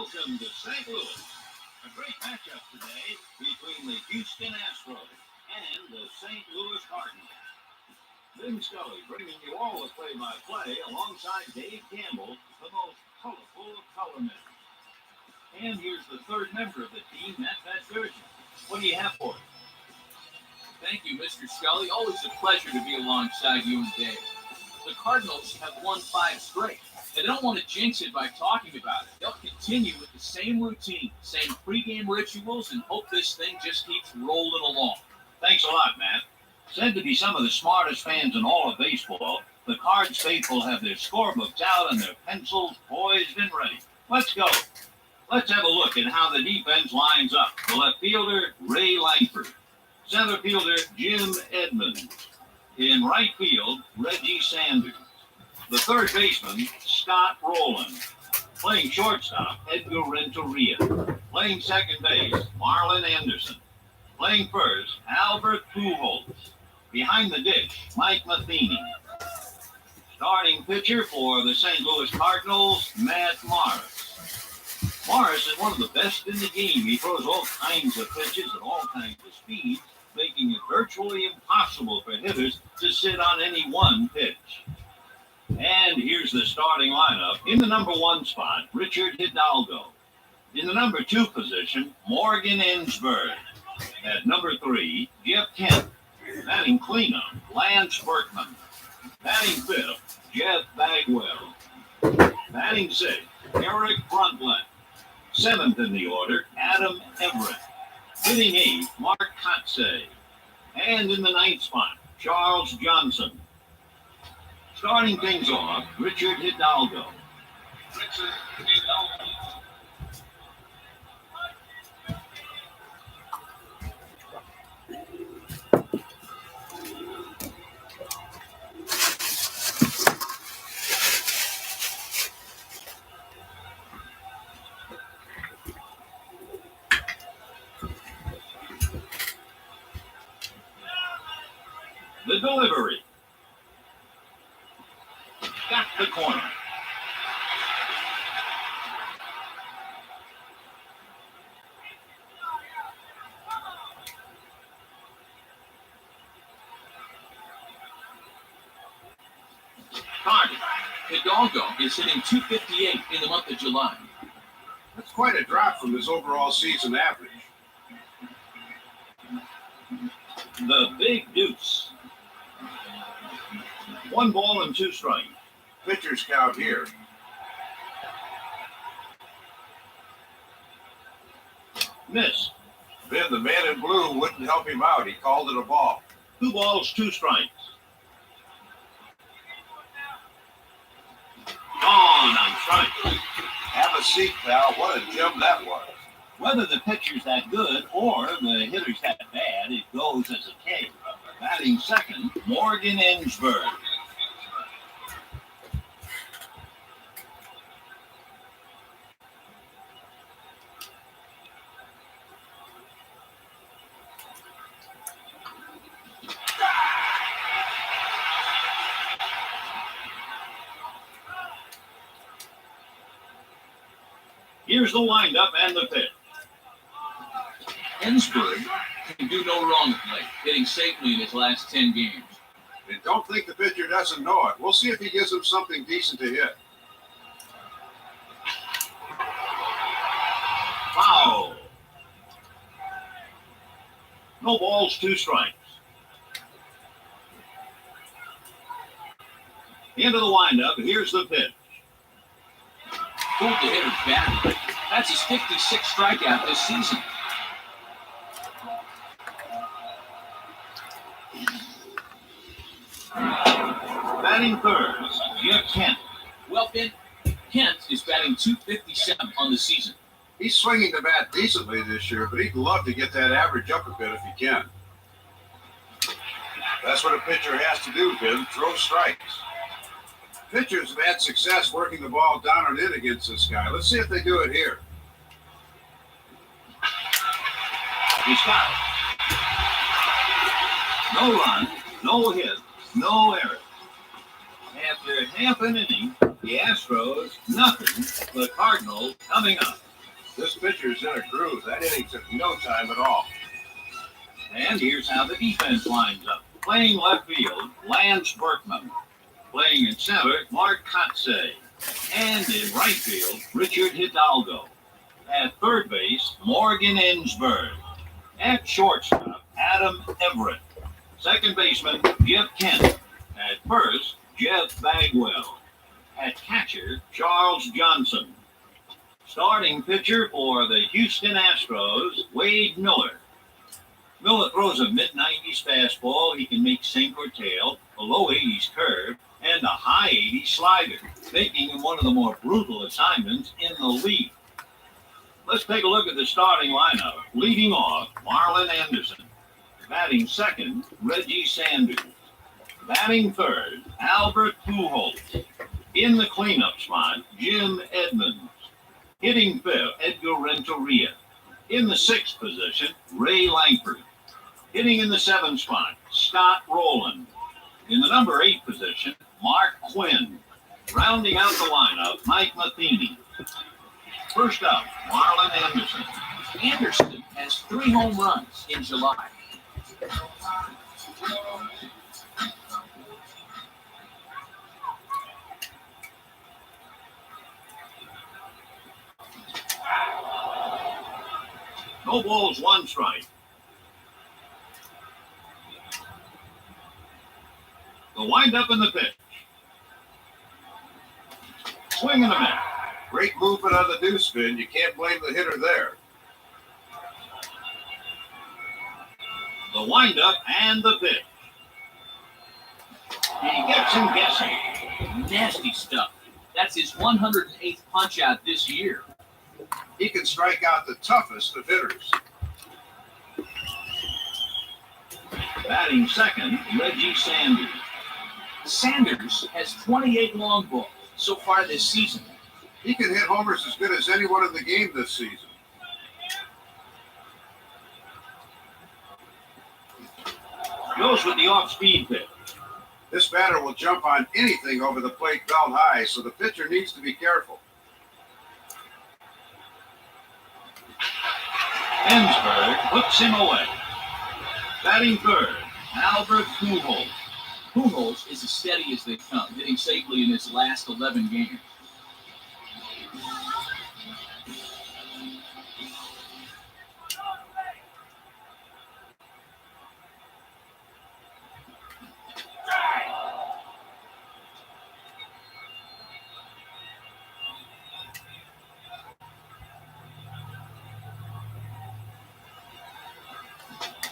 Welcome to St. Louis. A great matchup today between the Houston Astros and the St. Louis Cardinals. Vin Scully bringing you all the play-by-play alongside Dave Campbell, the most colorful of colormen. And here's the third member of the team, Matt Vasgersian. What do you have for us? Thank you, Mr. Scully. Always a pleasure to be alongside you and Dave. The Cardinals have won 5 straight. They don't want to jinx it by talking about it. They'll continue with the same routine, same pregame rituals, and hope this thing just keeps rolling along. Thanks a lot, Matt. Said to be some of the smartest fans in all of baseball, the Cards faithful have their scorebooks out and their pencils poised and ready. Let's go. Let's have a look at how the defense lines up. The left fielder, Ray Langford. Center fielder, Jim Edmonds. In right field, Reggie Sanders. The third baseman, Scott Rowland. Playing shortstop, Edgar Renteria. Playing second base, Marlon Anderson. Playing first, Albert Pujols. Behind the dish, Mike Matheny. Starting pitcher for the St. Louis Cardinals, Matt Morris. Morris is one of the best in the game. He throws all kinds of pitches at all kinds of speeds, making it virtually impossible for hitters to sit on any one pitch. And here's the starting lineup. In the number 1 spot, Richard Hidalgo. In the number 2 position, Morgan Ensberg. At number 3, Jeff Kent. Batting cleanup, Lance Berkman. Batting 5th, Jeff Bagwell. Batting 6th, Eric Brundtland. 7th in the order, Adam Everett. Hitting 8th, Mark Kotsay. And in the 9th spot, Charles Johnson. Starting things off, Richard Hidalgo. The delivery. Got the corner. Cardi. Hidalgo is hitting .258 in the month of July. That's quite a drop from his overall season average. The big deuce. 1 ball and 2 strikes. Pitcher scout here. Miss. Then the man in blue wouldn't help him out. He called it a ball. 2 balls, 2 strikes. Gone on strike. Have a seat, pal. What a gem that was. Whether the pitcher's that good or the hitter's that bad, it goes as a K. Batting second, Morgan Ensberg. Here's the windup and the pitch. Ensberg can do no wrong of late, hitting safely in his last 10 games. And don't think the pitcher doesn't know it. We'll see if he gives him something decent to hit. Foul. No balls, 2 strikes. Into the windup. Here's the pitch. Pulled the hitter badly. That's his 56th strikeout this season. Batting third, Jeff Kent. Well, Ben, Kent is batting .257 on the season. He's swinging the bat decently this year, but he'd love to get that average up a bit if he can. That's what a pitcher has to do, Ben. Throw strikes. Pitchers have had success working the ball down and in against this guy. Let's see if they do it here. He's got it. No run, no hit, no error. After half an inning, the Astros, nothing. The Cardinals coming up. pitchers in a groove. That inning took no time at all. And here's how the defense lines up. Playing left field, Lance Berkman. Playing in center, Mark Kotze. And in right field, Richard Hidalgo. At third base, Morgan Ensberg. At shortstop, Adam Everett. Second baseman, Jeff Kent. At first, Jeff Bagwell. At catcher, Charles Johnson. Starting pitcher for the Houston Astros, Wade Miller. Miller throws a mid-90s fastball he can make sink or tail, a low 80s curve, and a high 80s slider, making him one of the more brutal assignments in the league. Let's take a look at the starting lineup. Leading off, Marlon Anderson. Batting second, Reggie Sanders. Batting third, Albert Pujols. In the cleanup spot, Jim Edmonds. Hitting fifth, Edgar Renteria. In the sixth position, Ray Langford. Hitting in the seventh spot, Scott Rowland. In the number 8 position, Mark Quinn. Rounding out the lineup, Mike Matheny. First up, Marlon Anderson. Anderson has 3 home runs in July. No balls, 1 strike. The windup and the pitch. Swing and a miss. Great movement on the deuce spin. You can't blame the hitter there. The windup and the pitch. He gets him guessing. Nasty stuff. That's his 108th punch out this year. He can strike out the toughest of hitters. Batting second, Reggie Sanders. Sanders has 28 long balls so far this season. He can hit homers as good as anyone in the game this season. Goes with the off-speed pitch. This batter will jump on anything over the plate belt high, so the pitcher needs to be careful. Ensberg hooks him away. Batting third, Albert Pujols. Pujols is as steady as they come, hitting safely in his last 11 games.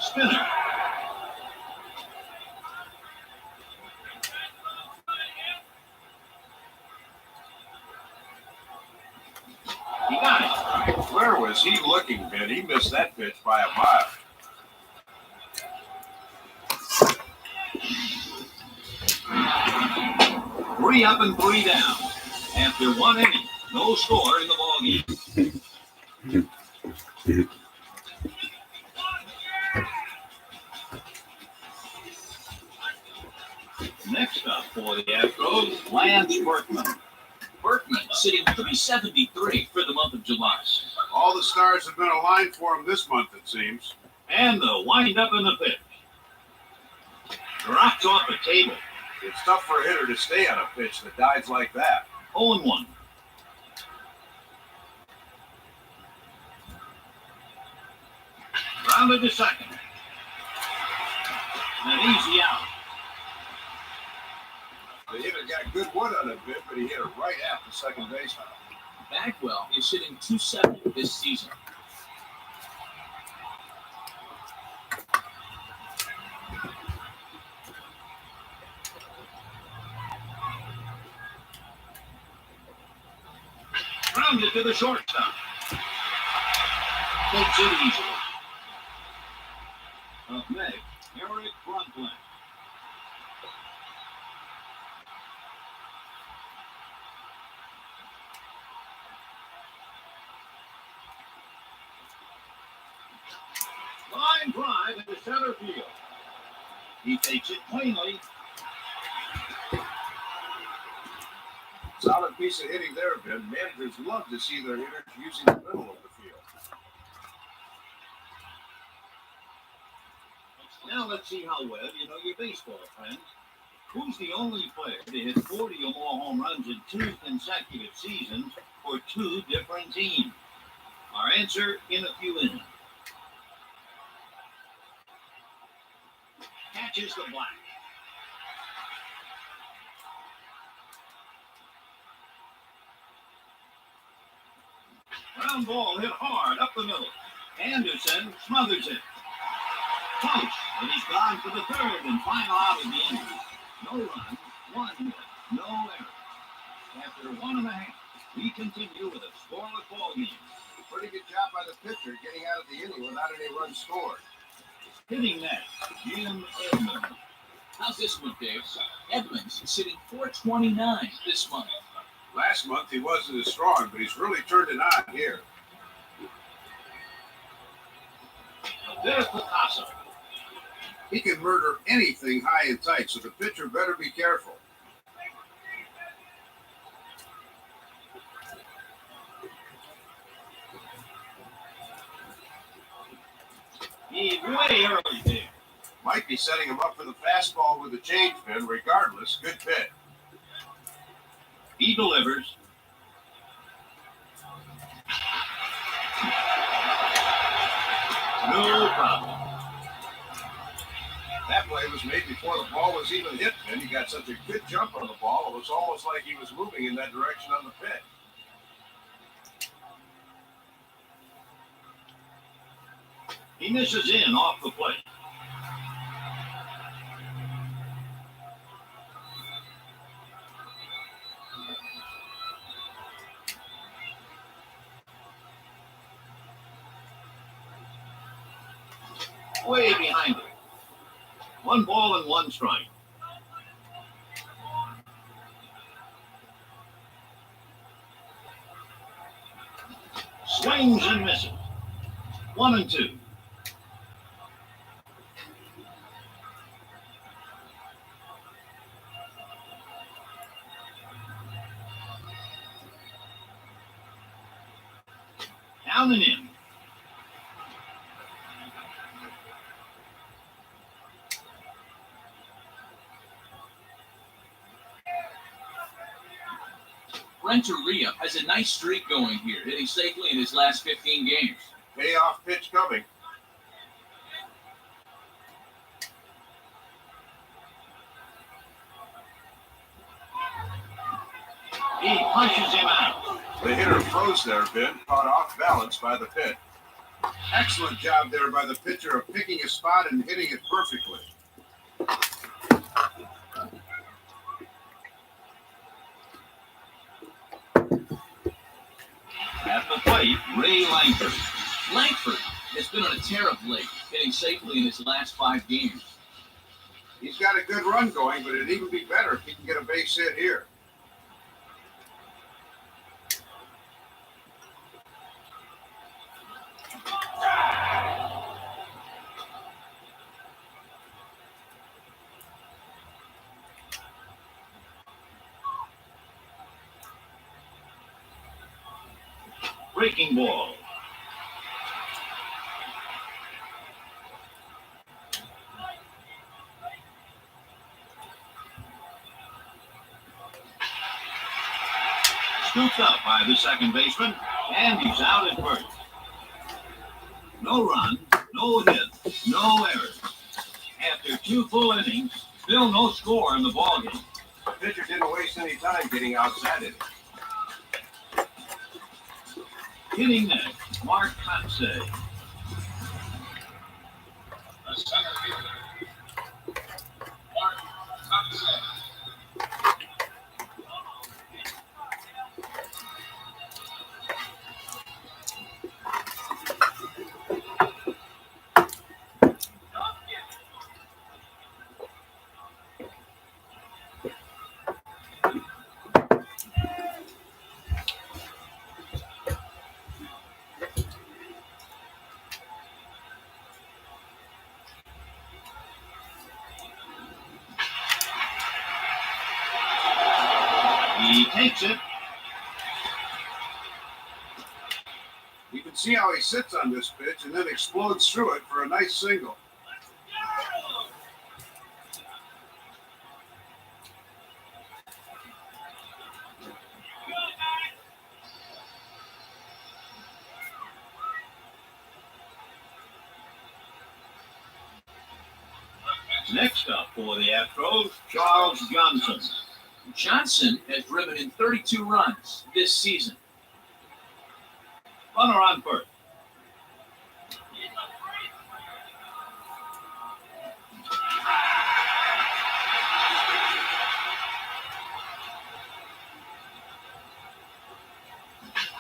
Spinner. He got it. Where was he looking, Ben? He missed that pitch by a mile. Three up and 3 down. After 1 inning, no score in the ballgame. Next up for the Astros, Lance Berkman. Berkman sitting 373 for the month of July. All the stars have been aligned for him this month, it seems. And the windup in the pitch. Drops off the table. It's tough for a hitter to stay on a pitch that dives like that. 0-1. Rounded to second. An easy out. The hitter got good wood on it, Ben, but he hit it right at the second baseman. Bagwell is hitting .270 this season. Rounded to the shortstop. Takes it easy. Up next, Eric Bruntlin. Line drive into center field. He takes it cleanly. Solid piece of hitting there, Ben. Managers love to see their hitters using the middle of the field. let's see how well you know your baseball, friends. Who's the only player to hit 40 or more home runs in 2 consecutive seasons for 2 different teams? Our answer in a few innings. Catches the black. Ground ball hit hard up the middle. Anderson smothers it. Close, but he's gone for the third and final out of the inning. No runs, 1 hit, no errors. After 1.5, we continue with a scoreless ball game. Pretty good job by the pitcher getting out of the inning without any runs scored. Hitting next, Jim Edmonds. How's this one, Dave? Edmonds is hitting .429 this month. Last month he wasn't as strong, but he's really turned it on here. There's Picasso. He can murder anything high and tight, so the pitcher better be careful. He's way early there. Might be setting him up for the fastball with a change pin. Regardless, good pitch. He delivers. No problem. That play was made before the ball was even hit, and he got such a good jump on the ball, it was almost like he was moving in that direction on the pitch. He misses in off the plate. Way behind it. 1 ball and 1 strike. Swings and misses. 1 and 2. Down and in. Renteria has a nice streak going here, hitting safely in his last 15 games. Payoff pitch coming. He punches him out. The hitter froze there, Ben, caught off balance by the pitch. Excellent job there by the pitcher of picking a spot and hitting it perfectly. At the plate, Ray Langford. Langford has been on a tear of late, hitting safely in his last 5 games. He's got a good run going, but it'd even be better if he can get a base hit here. Breaking ball. Scooped up by the second baseman, and he's out at first. No runs, no hits, no errors. After 2 full innings, still no score in the ballgame. The pitcher didn't waste any time getting outside it. Hitting next, Mark Kotsay. The center fielder, Mark Kotsay. He takes it. You can see how he sits on this pitch and then explodes through it for a nice single. Next up for the Astros, Charles Johnson. Johnson has driven in 32 runs this season. Runner on first.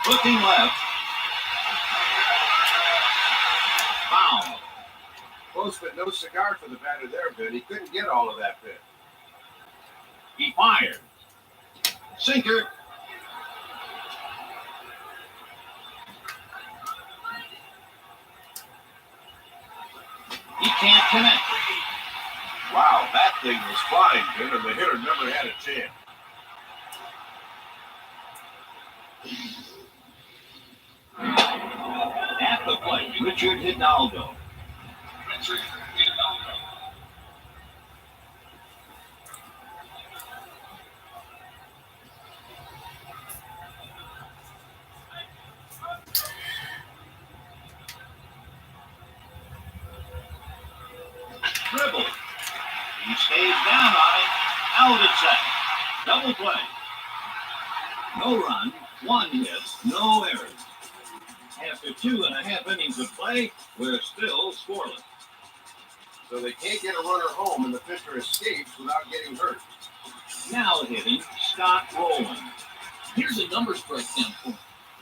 Looking left. Foul. Close but no cigar for the batter there, Ben. He couldn't get all of that pitch. He fired. Sinker. He can't connect. Wow, that thing was flying, Ben, and the hitter never had a chance. At the plate, Richard Hidalgo. Dribble. He stays down on it. Out at second. Double play. No run, one hit, no errors. After 2.5 innings of play, we're still scoreless. So they can't get a runner home, and the pitcher escapes without getting hurt. Now hitting Scott Rowland. Here's a numbers breakdown for him.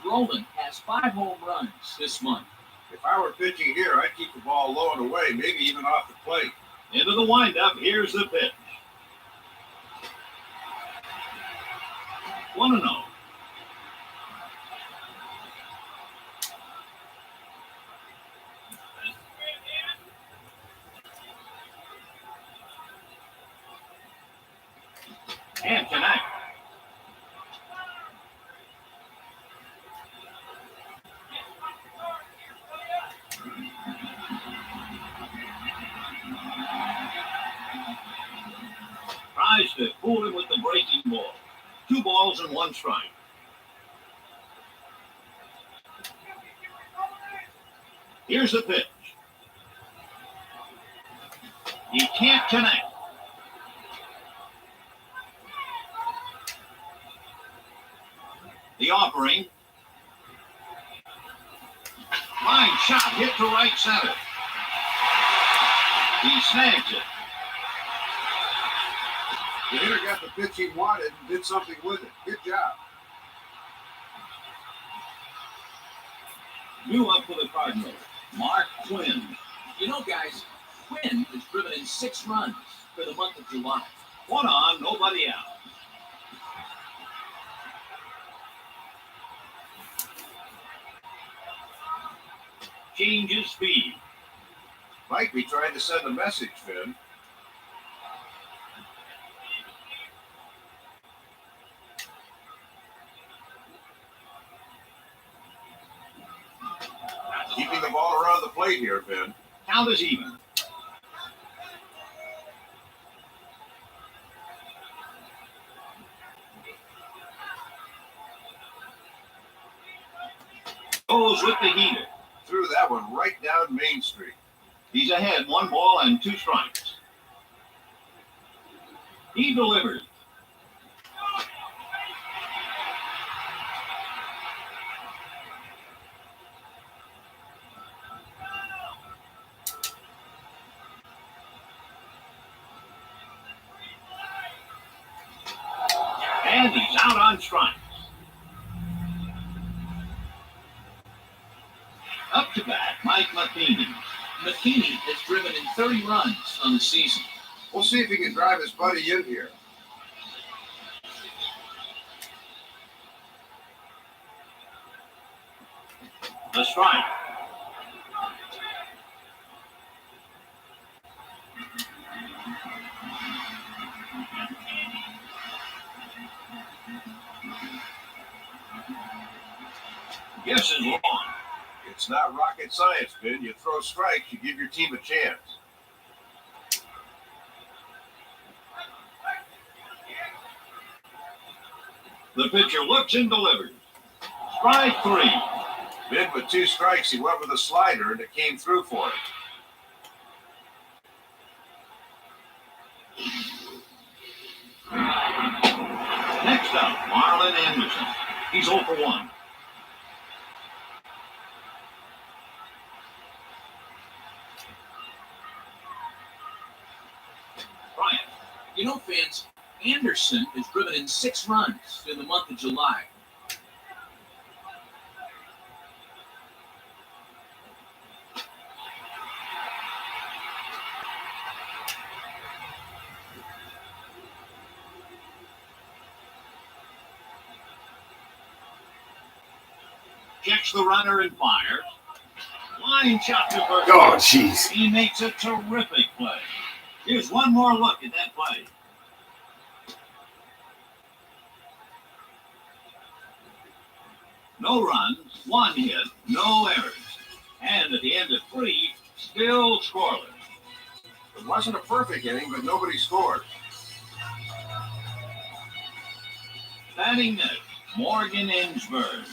Rowland has 5 home runs this month. If I were pitching here, I'd keep the ball low and away, maybe even off the plate. Into the windup, here's the pitch. 1-0. And connect. Tries to fool him with the breaking ball. 2 balls and 1 strike. Here's the pitch. He can't connect. The offering. Line shot hit to right center. He snags it. The hitter got the pitch he wanted and did something with it. Good job. New up for the Cardinals, Mark Quinn. You know, guys, Quinn has driven in 6 runs for the month of July. 1 on, nobody out. Changes speed. Might be trying to send a message, Finn. Keeping the ball around the plate here, Finn. Count is even. Goes with the heater. Threw that one right down Main Street. He's ahead, 1 ball and 2 strikes. He delivers. And he's out on strikes. Up to bat, Mike Matheny. McKinney has driven in 30 runs on the season. We'll see if he can drive his buddy in here. The strike. Guess is long. It's not rocket science, Ben. You throw strikes, you give your team a chance. The pitcher looks and delivers. Strike 3. Ben with 2 strikes, he went with a slider, and it came through for him. Next up, Marlon Anderson. He's 0 for 1. Bryant. You know, fans, Anderson has driven in 6 runs in the month of July. Checks the runner and fires. Line shot to first. Oh, jeez. He makes a terrific play. Here's one more look at that play. No runs, 1 hit, no errors. And at the end of 3, still scoreless. It wasn't a perfect inning, but nobody scored. Batting next, Morgan Ensberg.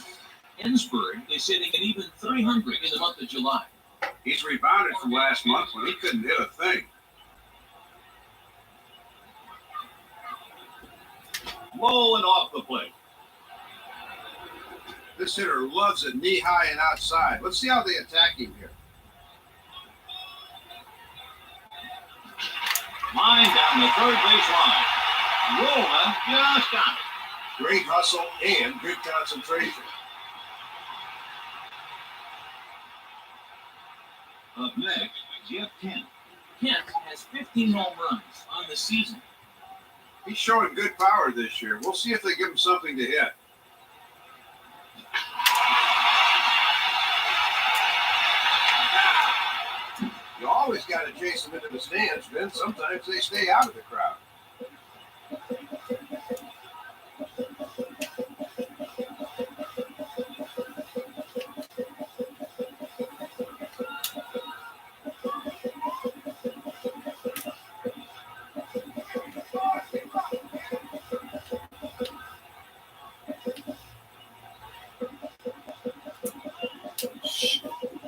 Ensberg is hitting an even 300 in the month of July. He's rebounded from last month when he couldn't hit a thing. Low and off the plate. This hitter loves it knee high and outside. Let's see how they attack him here. Line down the third base line. Roland just got it. Great hustle and good concentration. Up next, Jeff Kent. Kent has 15 home runs on the season. He's showing good power this year. We'll see if they give him something to hit. You always got to chase them into the stands, Vin. Sometimes they stay out of the crowd.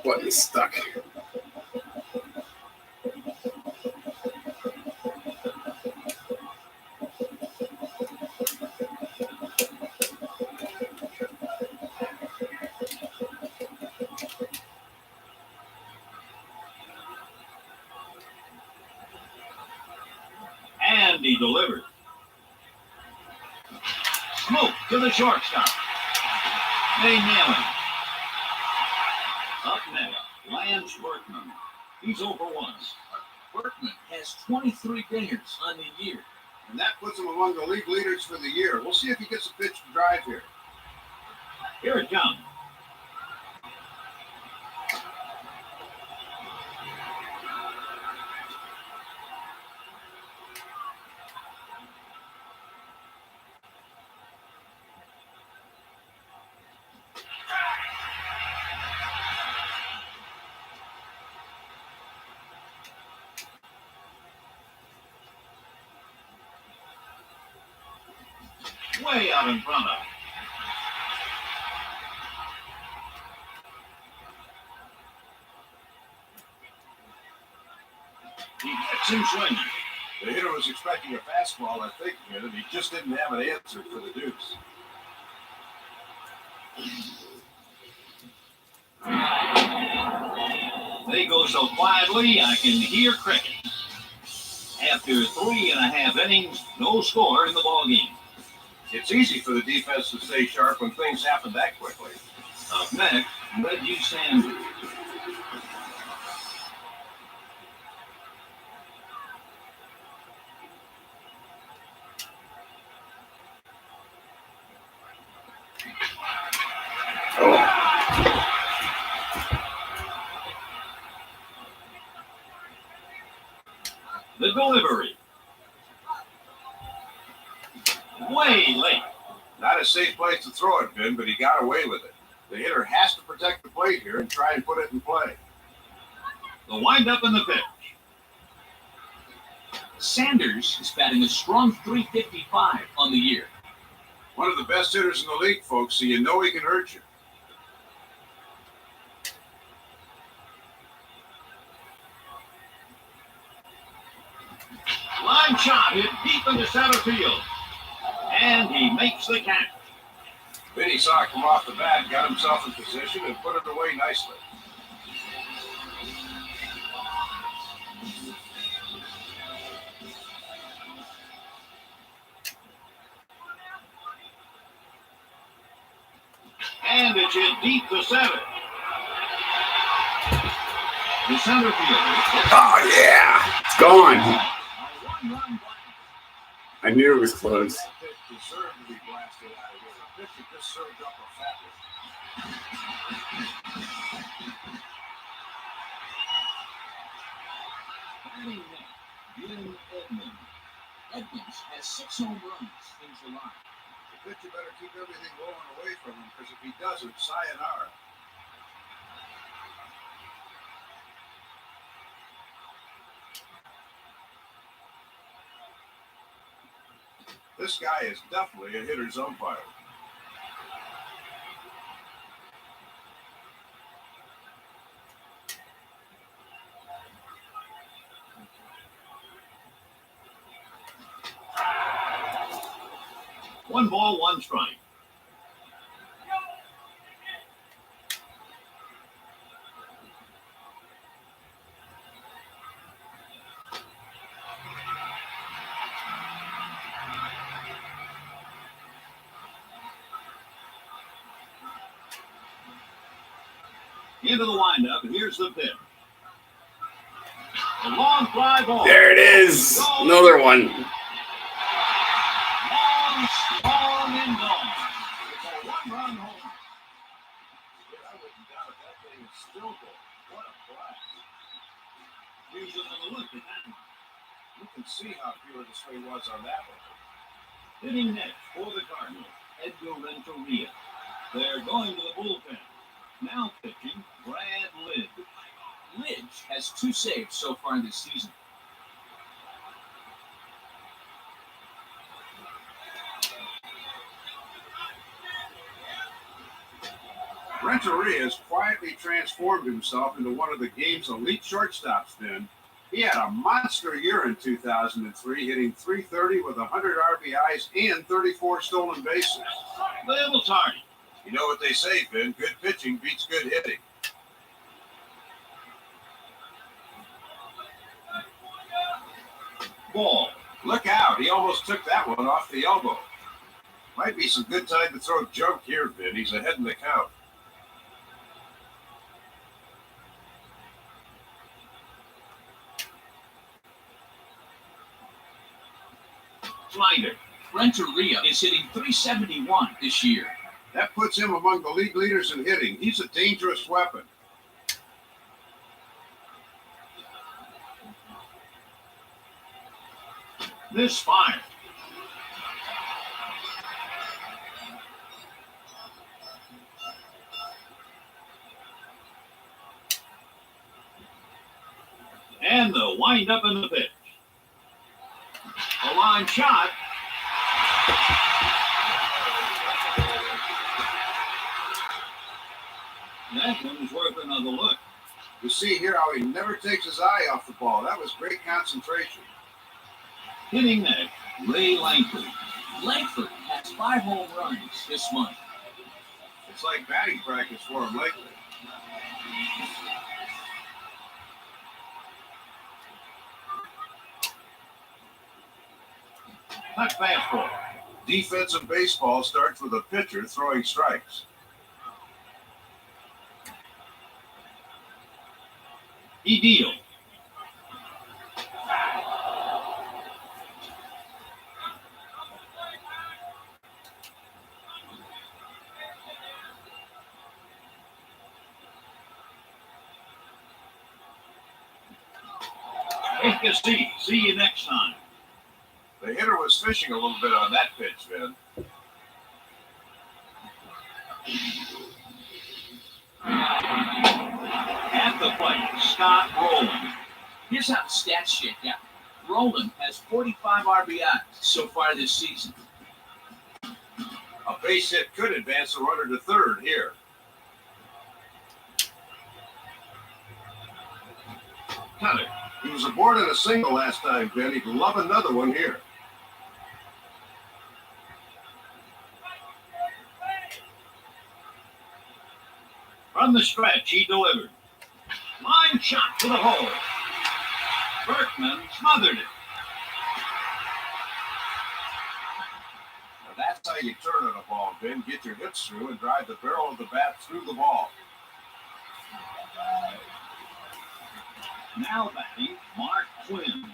What is stuck? And he delivered. Smoke to the shortstop. They nail him. Up next, Lance Berkman. He's 0 for 1. Berkman has 23 dingers on the year. And that puts him among the league leaders for the year. We'll see if he gets a pitch to drive here. Here it comes. Way out in front of him. He gets him swinging. The hitter was expecting a fastball, I think, and he just didn't have an answer for the deuce. They go so quietly, I can hear crickets. After 3.5 innings, no score in the ball game. It's easy for the defense to stay sharp when things happen that quickly. Up next, Reggie Sanders. The delivery. Way late. Not a safe place to throw it, Ben, but he got away with it. The hitter has to protect the plate here and try and put it in play. The windup and the pitch. Sanders is batting a strong .355 on the year. One of the best hitters in the league, folks, so you know he can hurt you. Line shot hit deep into center field. And he makes the catch. Vinny saw it come off the bat, got himself in position, and put it away nicely. And it's hit deep to center. The center fielder. Oh, yeah. It's gone. A one-run blast. I knew it was close. That pitch deserved to be blasted out of here. The pitcher just served up a fat one. Batting next, Jim Edmonds. Edmonds has 6 home runs in July. The pitcher better keep everything blowing away from him, because if he doesn't, sayonara. This guy is definitely a hitter's umpire. One ball, one strike. Into the windup, and here's the pitch. A long fly ball. There it is. Another one. Long, strong, and gone. It's a one-run home. Yeah, I wouldn't doubt it. That thing is still going. What a blast. Here's another look at that one. You can see how fearless he was on that one. Hitting next for the Cardinals, Edgar Renteria. They're going to the bullpen. Now pitching, Brad Lidge. Lidge has 2 saves so far this season. Renteria has quietly transformed himself into one of the game's elite shortstops, Ben. He had a monster year in 2003, hitting .330 with 100 RBIs and 34 stolen bases. Little tardy. You know what they say, Ben, good pitching beats good hitting. Ball. Look out, he almost took that one off the elbow. Might be some good time to throw junk here, Ben. He's ahead in the count. Slider. Renteria is hitting .371 this year. That puts him among the league leaders in hitting. He's a dangerous weapon. Misfire. And the wind-up in the pitch. A line shot. That one's worth another look. You see here how he never takes his eye off the ball. That was great concentration. Hitting next, Ray Langford. Langford has 5 home runs this month. It's like batting practice for him lately. Hot fastball. Defensive baseball starts with a pitcher throwing strikes. He deals. Take a seat. See you next time. The hitter was fishing a little bit on that pitch, Ben. At the plate, Scott Rowland. Here's how the stats shake out. Rowland has 45 RBIs so far this season. A base hit could advance the runner to third here. Cutter. He was aboard in a single last time, Ben. He'd love another one here. From the stretch, he delivered. Line shot to the hole. Berkman smothered it. Now that's how you turn on a ball, Ben. Get your hips through and drive the barrel of the bat through the ball. Now batting, Mark Quinn.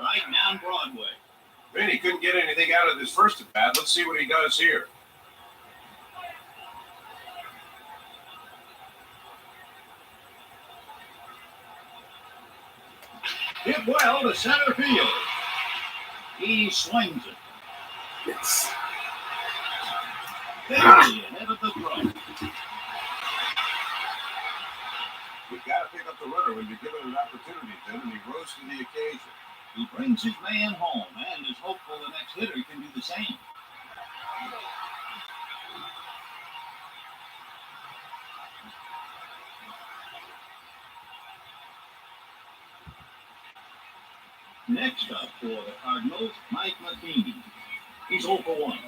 Right down Broadway. Ben, he couldn't get anything out of his first at bat. Let's see what he does here. Hit well to center field. He swings it. Yes. Barely ahead of the throw. You've got to pick up the runner when you're given an opportunity, Ben, and he rose to the occasion. He brings his man home and is hopeful the next hitter can do the same. Next up for the Cardinals, Mike Matheny. He's 0 for 1.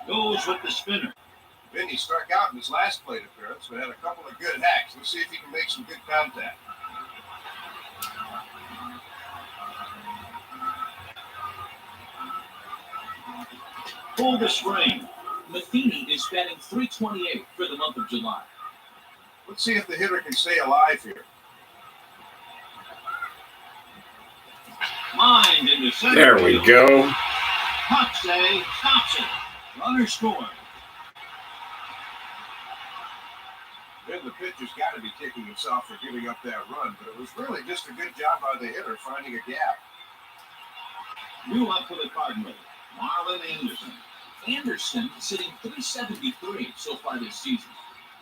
Goes with the spinner. Ben, he struck out in his last plate appearance, but had a couple of good hacks. Let's see if he can make some good contact. Pull the string. Matheny is batting .328 for the month of July. Let's see if the hitter can stay alive here. Lined into center There we field. go. Coxey stops it. Runner scored. Ben, the pitcher's got to be kicking himself for giving up that run, but it was really just a good job by the hitter finding a gap. New up for the Cardinals, Marlon Anderson. Anderson sitting .373 so far this season.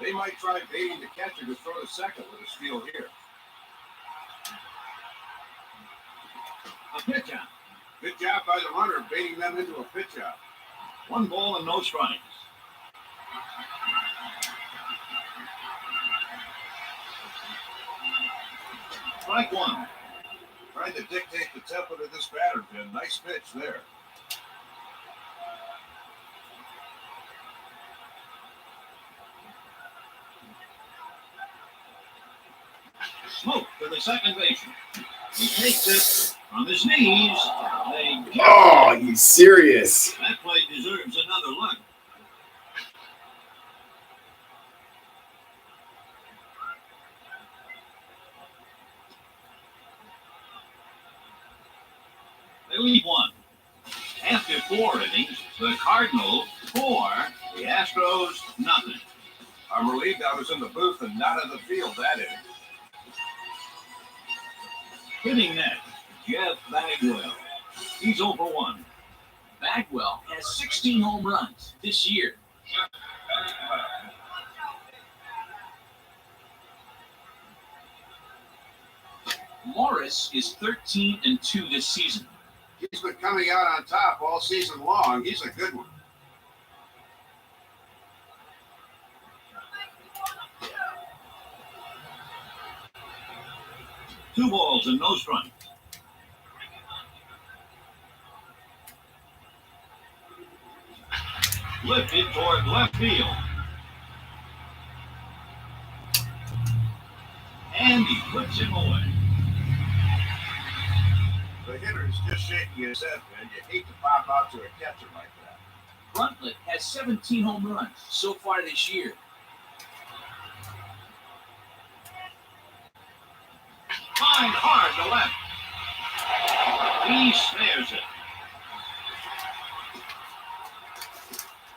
They might try baiting the catcher to throw to second with a steal here. A pitch out. Good job by the runner baiting them into a pitch out. 1 ball and no strikes. Strike 1. Trying to dictate the tempo of this batter, Ben. Nice pitch there. Smoke to the second baseman. He takes it from his knees. Oh, you serious? That play deserves another look. They lead 1. After 4 innings, the Cardinals 4, the Astros nothing. I'm relieved I was in the booth and not in the field that inning. Hitting next, Jeff Bagwell. He's 0 for 1. Bagwell has 16 home runs this year. Morris is 13-2 this season. He's been coming out on top all season long. He's a good one. Two balls and no strikes. Lifted toward left field. And he puts him away. The hitter is just shaking his head, man. You hate to pop out to a catcher like that. Bruntlett has 17 home runs so far this year. Fine hard to left. He snares it.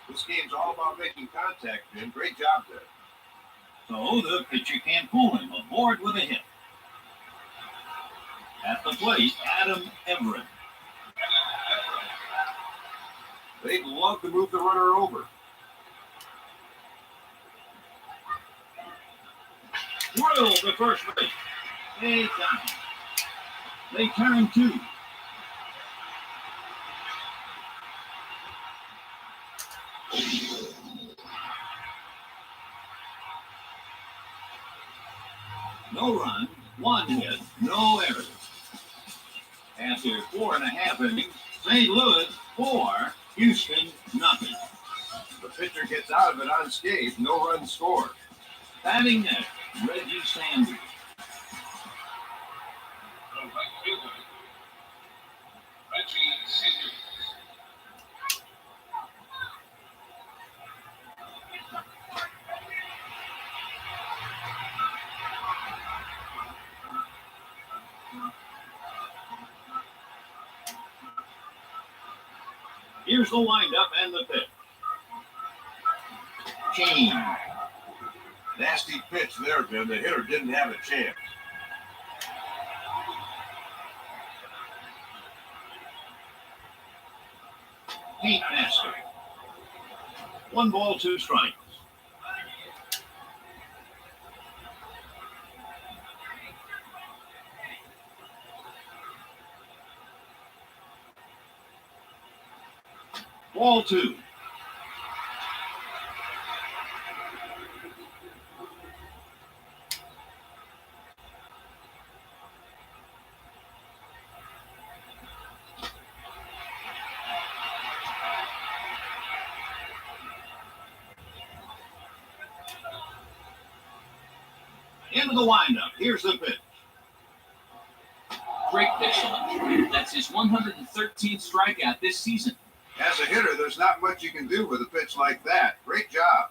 This game's all about making contact, Ben. Great job there. So the pitcher can't fool him. Aboard with a hit. At the plate, Adam Everett. They'd love to move the runner over. Drill to first base. A down. They turn 2. No runs, 1 hit, no errors. After 4.5 innings, St. Louis 4, Houston nothing. The pitcher gets out of it unscathed, no run scored. Batting next, Reggie Sanders. The right fielder, Reggie Sanders. Here's the windup and the pitch. Change. Nasty pitch there, Ben. The hitter didn't have a chance. Pete Master. 1 ball, 2 strikes. Ball 2. Into the windup. Here's the pitch. Great pitch selection. That's his 113th strikeout this season. As a hitter, there's not much you can do with a pitch like that. Great job.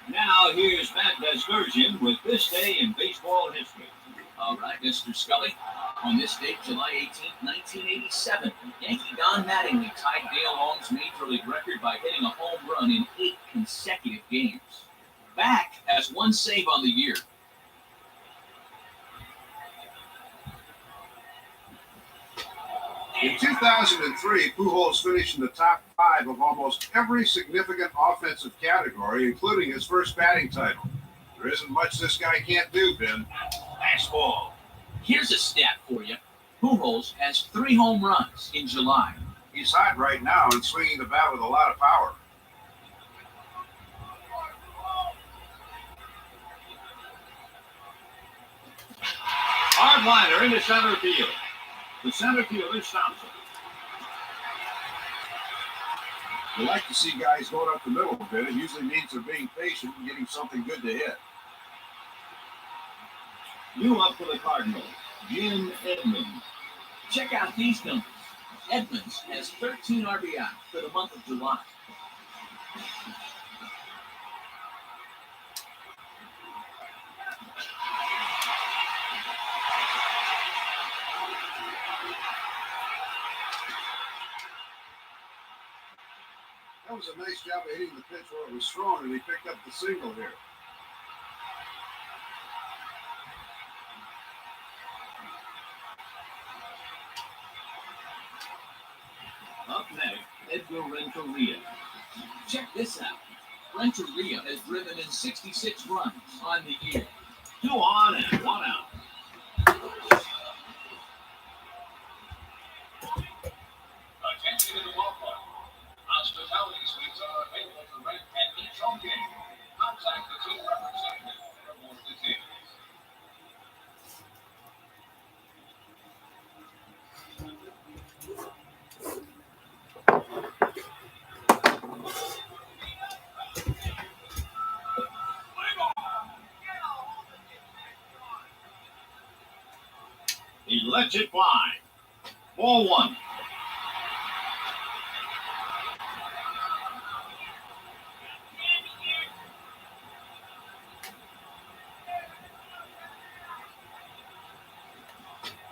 Now here's Matt Vasgersian with this day in baseball history. All right, Mr. Scully. On this date, July 18th, 1987, Yankee Don Mattingly tied Dale Long's major league record by hitting a home run in 8 consecutive games. Back has 1 save on the year. In 2003, Pujols finished in the top 5 of almost every significant offensive category, including his first batting title. There isn't much this guy can't do, Ben. Fastball. Here's a stat for you. Pujols has 3 home runs in July. He's hot right now and swinging the bat with a lot of power. Hard liner into center field. The center fielder stops it. You like to see guys going up the middle a bit. It usually means they're being patient and getting something good to hit. New up for the Cardinals, Jim Edmonds. Check out these numbers. Edmonds has 13 RBI for the month of July. That was a nice job of hitting the pitch where it was thrown, and he picked up the single here. Up next, Edgar Renteria. Check this out. Renteria has driven in 66 runs on the year. 2 on and 1 out. Attention in the ballpark. Hospitality suites are available to rent at each home game. Contact the team representative for more details. He lets it fly. Ball 1.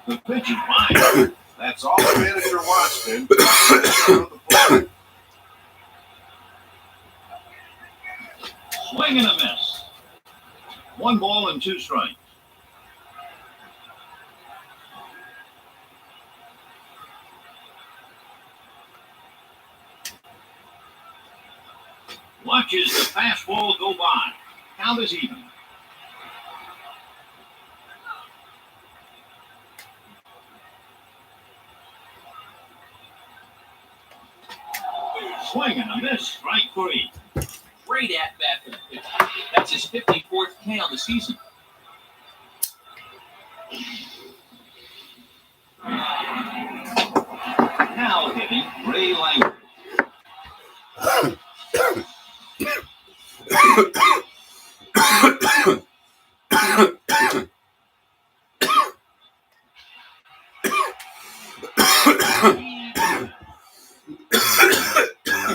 The pitch is fine. That's all the manager wants, Ben. Swing and a miss. 1 ball and 2 strikes. Watches the fastball go by. Count is even. Swing and a miss. Strike 3. Great at bat for the pitcher. That's his 54th K on the season. Now hitting Ray Langford.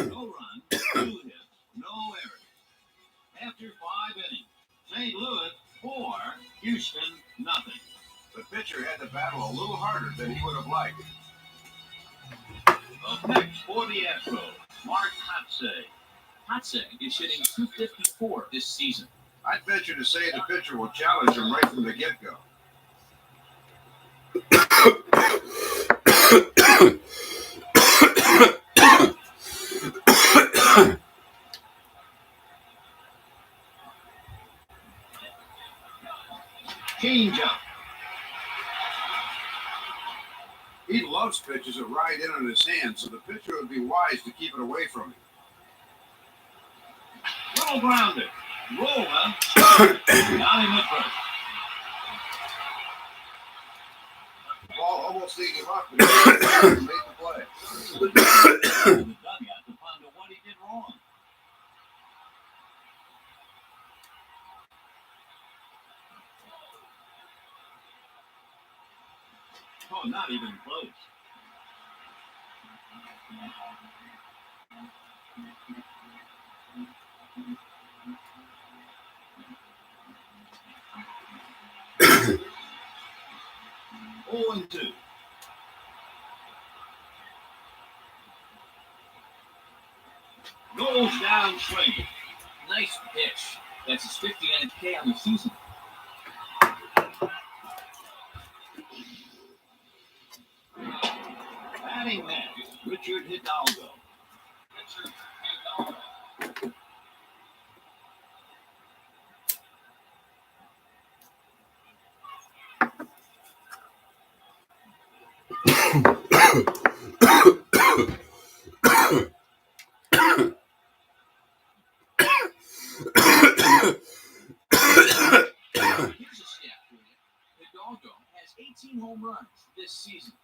No runs, 2 hits, no errors. After 5 innings, St. Louis 4, Houston nothing. The pitcher had to battle a little harder than he would have liked. Up next for the Astros, Mark Kotsay. Kotsay is hitting .254 this season. I'd venture to say the pitcher will challenge him right from the get-go. Change up. He loves pitches that ride in on his hands, so the pitcher would be wise to keep it away from him. Little grounder. Roller. Got him at first. The ball almost ate him up, but he made the play. The dugout to find out what he did wrong. Oh, not even close. Oh, and 2. Goes down swinging. Nice pitch. That's his 59th K on the season. Batting next, Richard Hidalgo. Richard Hidalgo. Here's a stat for you. Hidalgo has 18 home runs this season.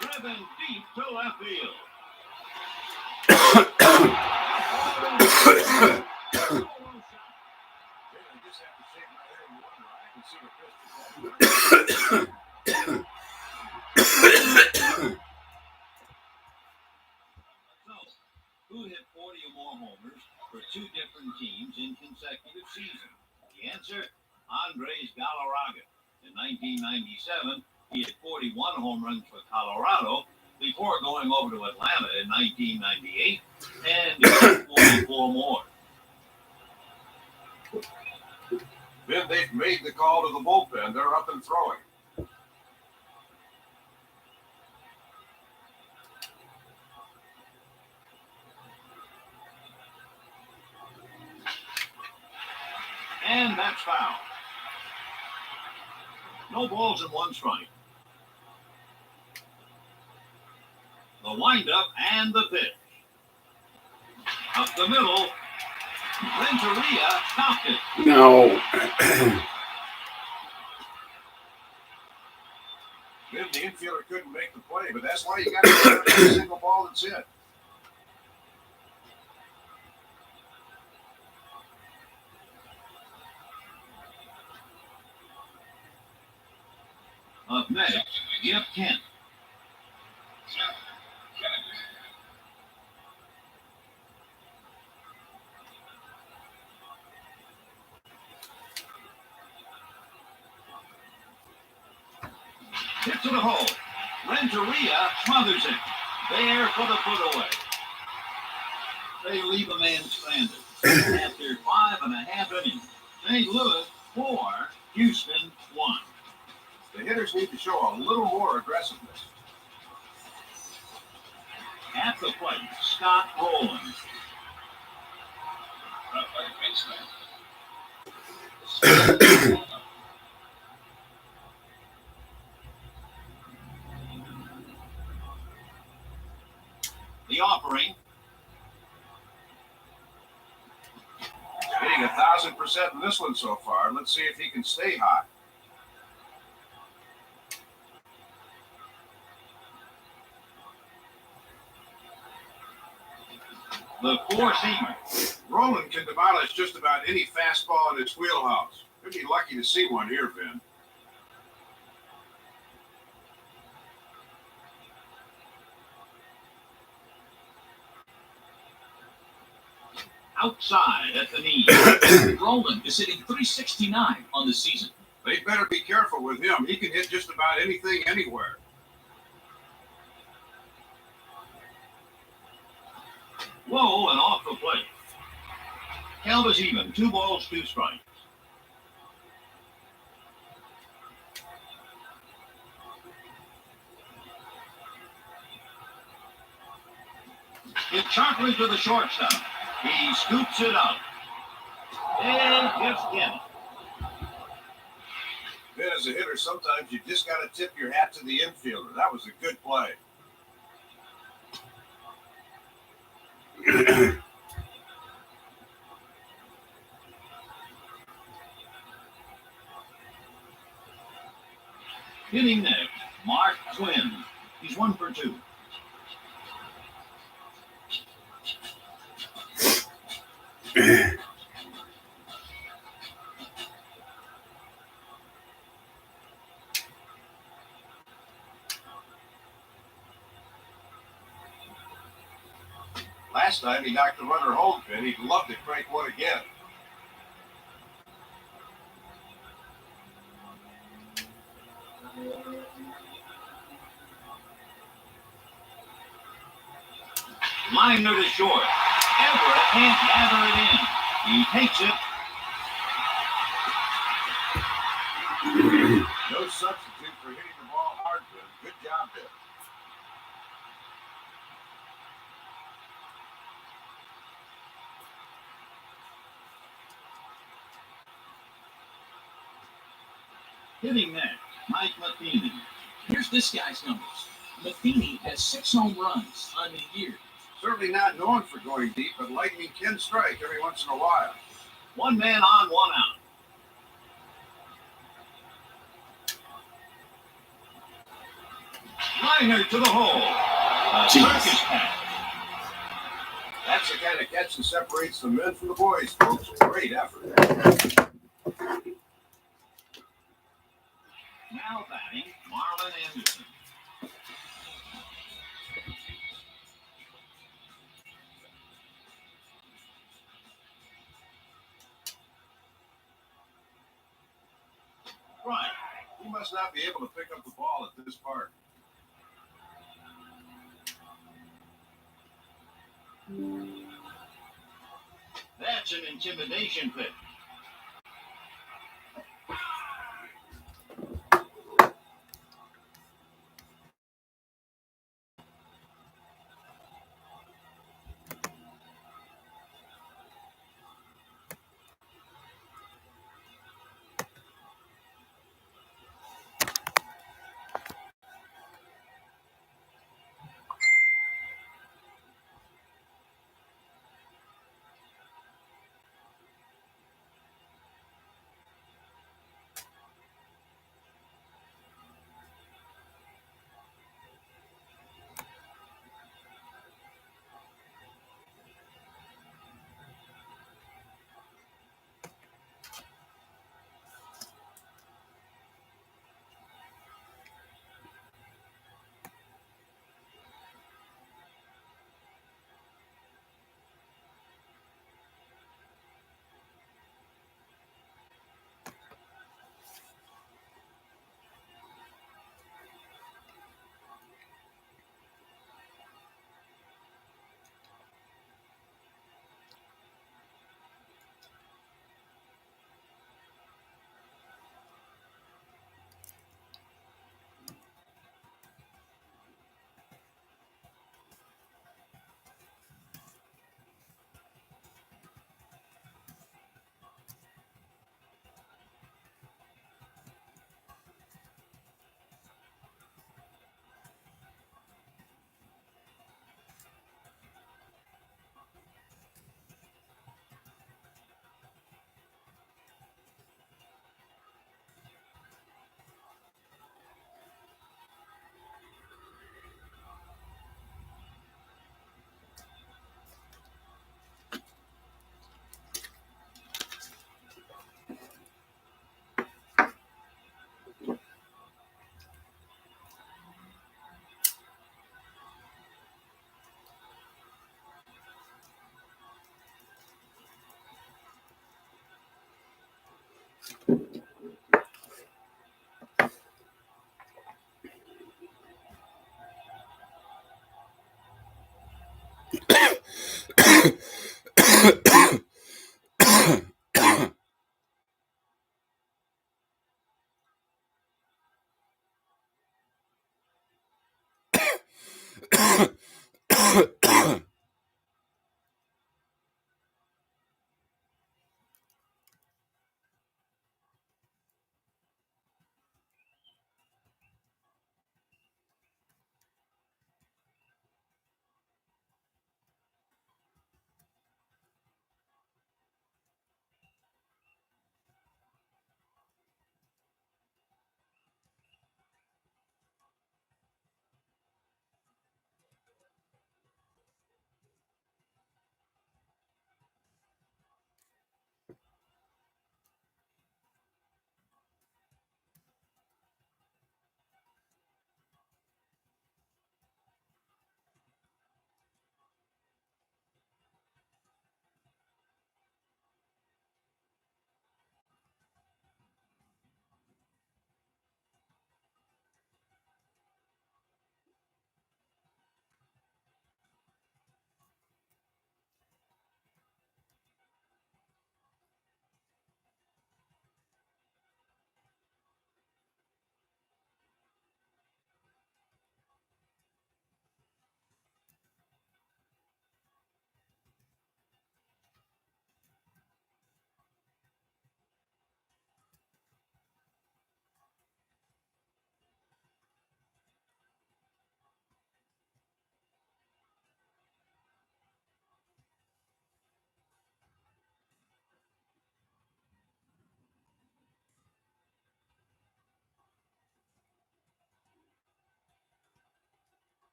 Driven deep to left field. I just have to shake my head and wonder. I can see the pitcher. So, who hit 40 or more homers for 2 different teams in consecutive seasons? The answer, Andres Galarraga. In 1997, he hit 41 home runs for Colorado before going over to Atlanta in 1998 and he hit 44 more. Then they've made the call to the bullpen. They're up and throwing. And that's foul. No balls and 1 strike. The windup and the pitch. Up the middle. Renteria stopped it. No. Then the infielder couldn't make the play, but that's why you got to get every single ball that's hit. Up next, Jeff Kent. Jeff Kennedy. Hit to the hole. Renteria smothers it. There for the put away. They leave a man stranded. After 5.5 innings, St. Louis 4, Houston 1. The hitters need to show a little more aggressiveness. At the plate, Scott Rowland. Baseman. The offering. Hitting 1,000% in this one so far. Let's see if he can stay hot. The four-seamer. Roland can demolish just about any fastball in his wheelhouse. Could be lucky to see one here, Vin. Outside at the knee. Roland is hitting .369 on the season. They better be careful with him. He can hit just about anything, anywhere. Low and off the plate. Count is even. 2 balls, 2 strikes. It's sharply to the shortstop. He scoops it up. And gets in. Vin, as a hitter, sometimes you just got to tip your hat to the infielder. That was a good play. Hitting next, Mark Twin. He's 1 for 2. Last time he knocked the runner home, Vin. He'd love to crank one again. Liner to short. Everett can't gather it in. He takes it. No substitute for hitting the ball hard, Vin. Good job there. Hitting next, Mike Matheny. Here's this guy's numbers. Matheny has 6 home runs on the year. Certainly not known for going deep, but lightning can strike every once in a while. 1 man on, 1 out. Liner to the hole. A Jeez. circus catch. That's the kind of catch that separates the men from the boys, folks. Great effort. Now batting, Marlon Anderson. Right. He must not be able to pick up the ball at this park. That's an intimidation pitch.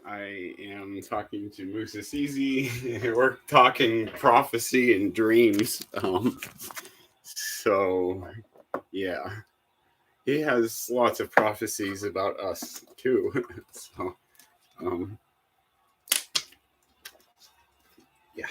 I am talking to Musa Sisi. We're talking prophecy and dreams. So, yeah, he has lots of prophecies about us too. So, yeah.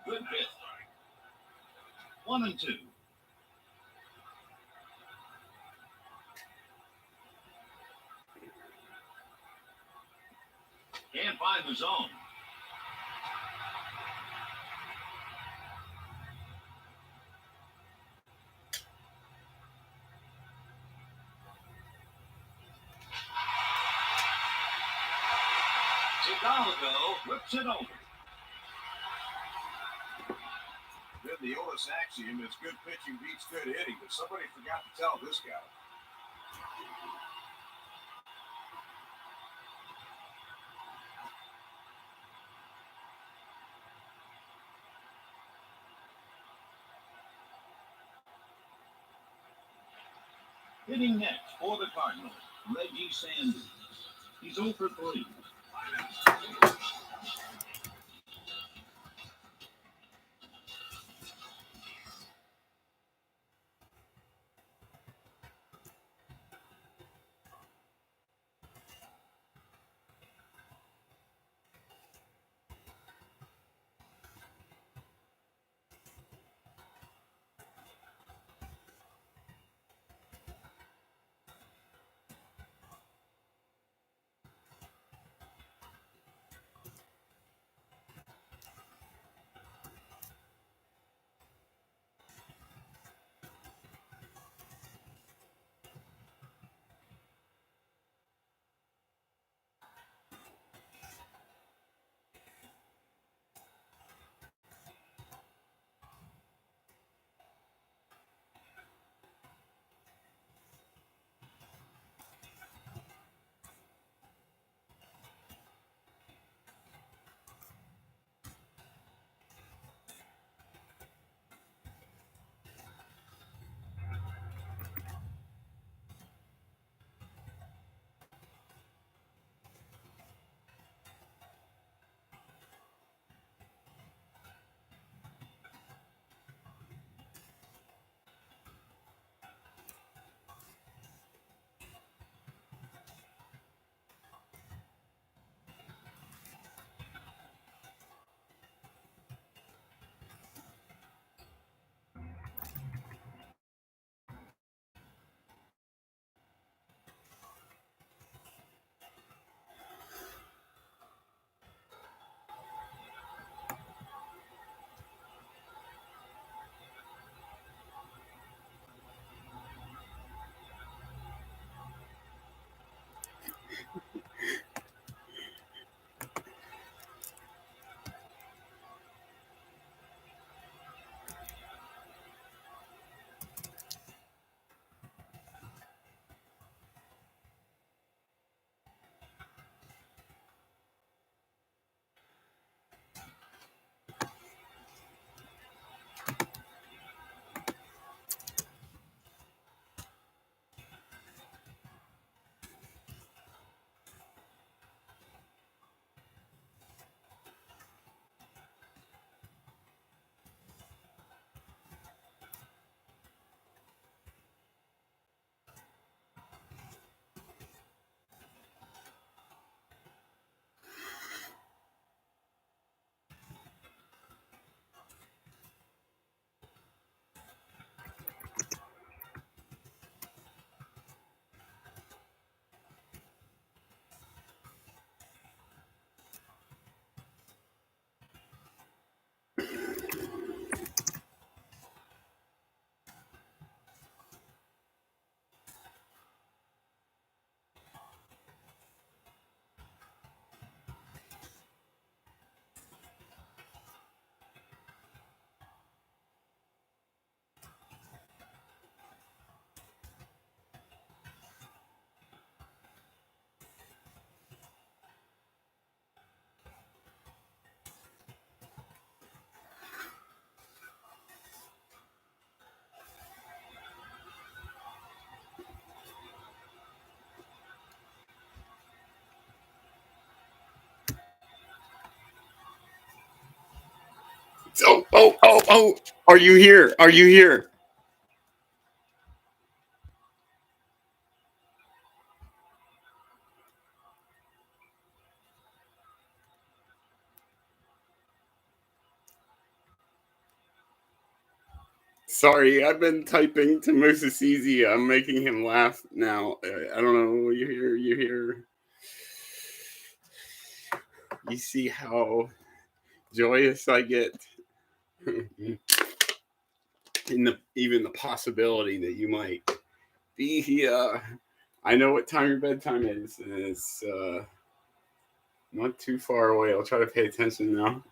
Good pitch. 1-2. Can't find the zone. Hidalgo whips it over. Then the oldest axiom is good pitching beats good hitting, but somebody forgot to tell this guy. Hitting next for the Cardinals, Reggie Sanders. He's 0 for 3. Oh! Are you here? Are you here? Sorry, I've been typing to Moses Easy. I'm making him laugh now. I don't know. You hear? You hear? You see how joyous I get in even the possibility that you might be here. I know what time your bedtime is, and it's not too far away. I'll try to pay attention now.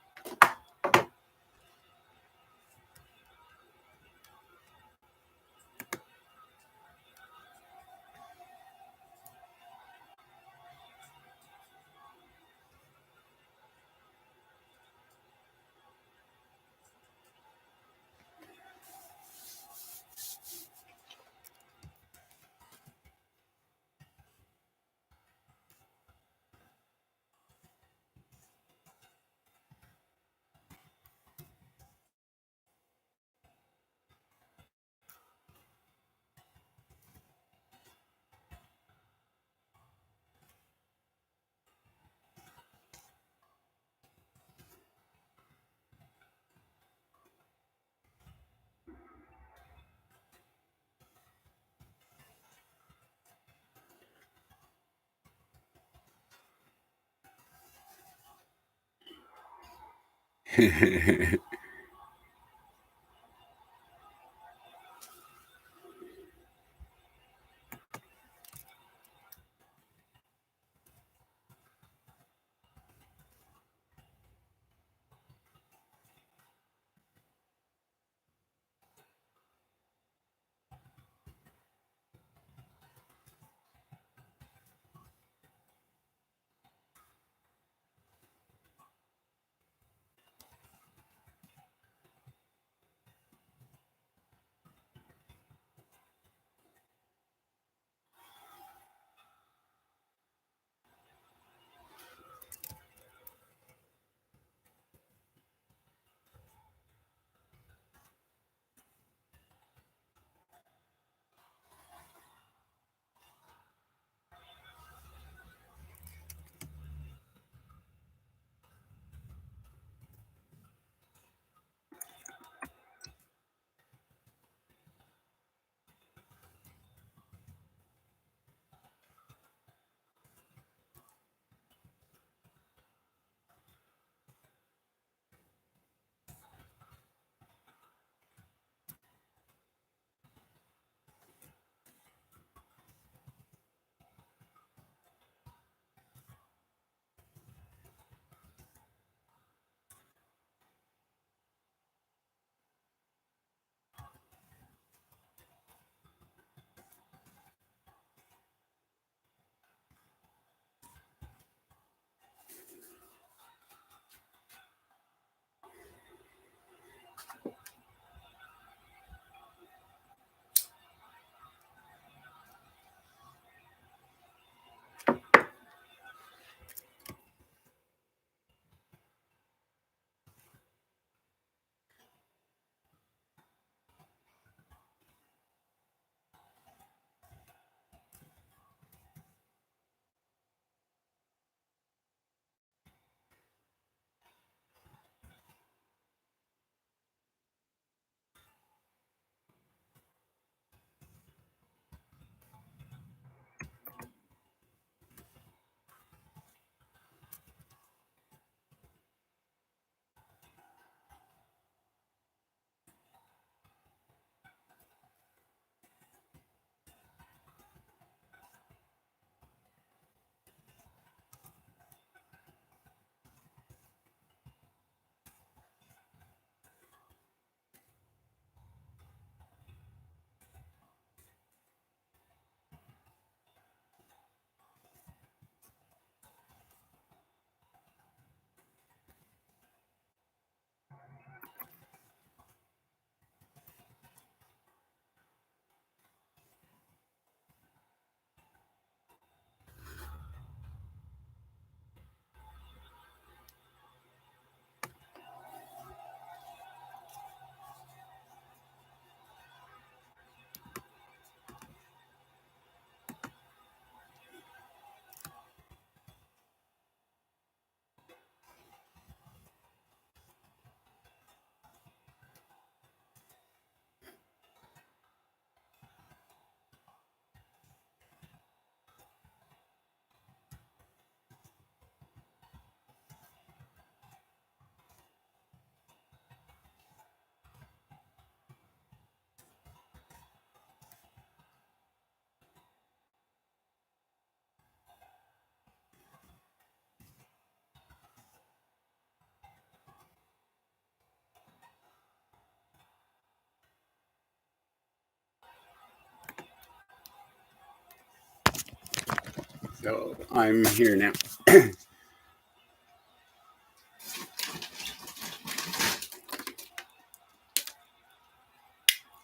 So I'm here now.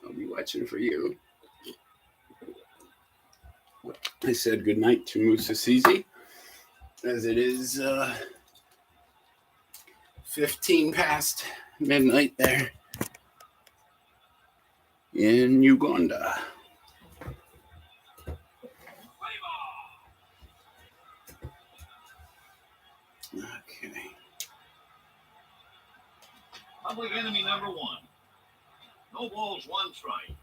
I'll be watching for you. I said goodnight to Musa Sisi, as it is 15 past midnight there in Uganda. Okay. Public enemy number one. No balls, one strike.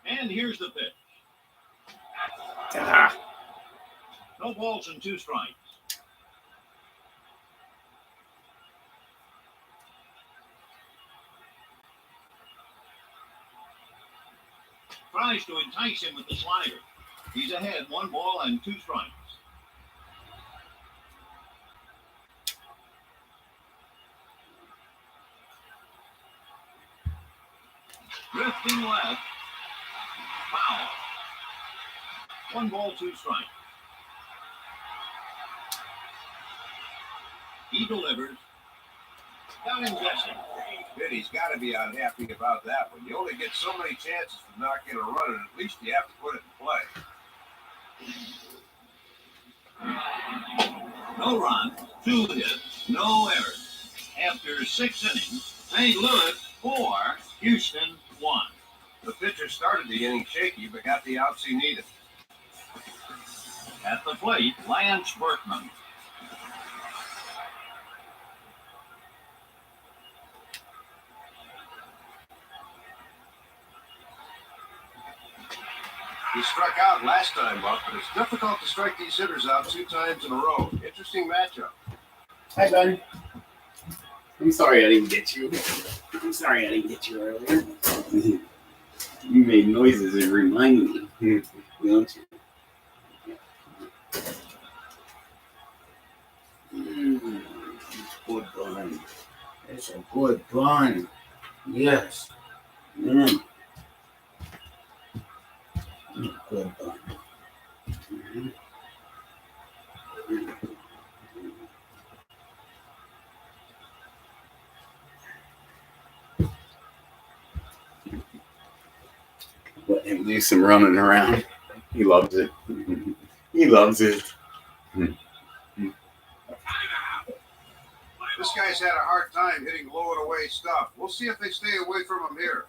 And here's the pitch. Ta-da. No balls and two strikes. Tries to entice him with the slider. He's ahead, 1 ball and 2 strikes. Drifting left. Foul. 1 ball, 2 strikes. He delivers. Got him guessing. Vinny's got to be unhappy about that one. You only get so many chances to knock in a run, and at least you have to put it in play. No run, 2 hits, no errors. After 6 innings, St. Louis 4, Houston 1. The pitcher started the inning shaky, but got the outs he needed. At the plate, Lance Berkman. He struck out last time up, but it's difficult to strike these hitters out 2 times in a row. Interesting matchup. Hi, bud. I'm sorry I didn't get you. I'm sorry I didn't get you earlier. You made noises that remind me. Don't you? Good bun. It's a good bun. Yes. Good bun. Let him do some running around. He loves it. He loves it. This guy's had a hard time hitting low and away stuff. We'll see if they stay away from him here.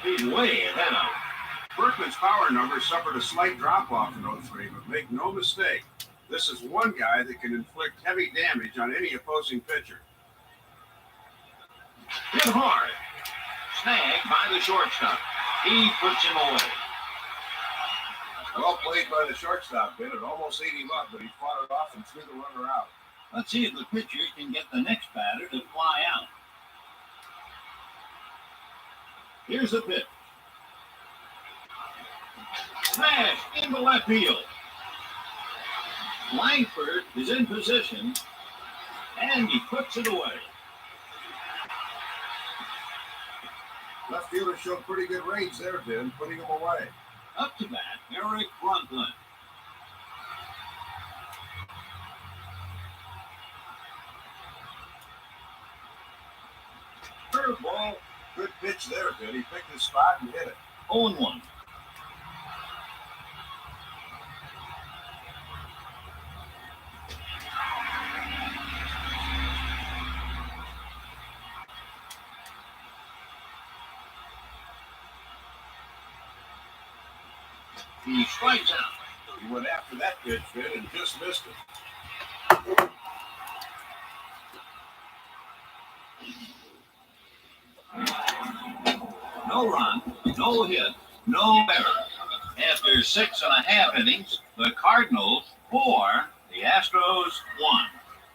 He's way ahead of him. Berkman's power numbers suffered a slight drop-off in 03, but make no mistake, this is one guy that can inflict heavy damage on any opposing pitcher. Hit hard. Snagged by the shortstop. He puts him away. Well played by the shortstop, Ben. It almost ate him up, but he fought it off and threw the runner out. Let's see if the pitcher can get the next batter to fly out. Here's the pitch. Smash into left field. Langford is in position, and he puts it away. Left fielder showed pretty good range there, Ben, putting him away. Up to bat, Eric Brunklin. Curveball. Good pitch there, Ben. He picked his spot and hit it. 0-1. He strikes out. He went after that pitch, Ben, and just missed it. No run, no hit, no error. After 6.5 innings, the Cardinals 4, the Astros 1.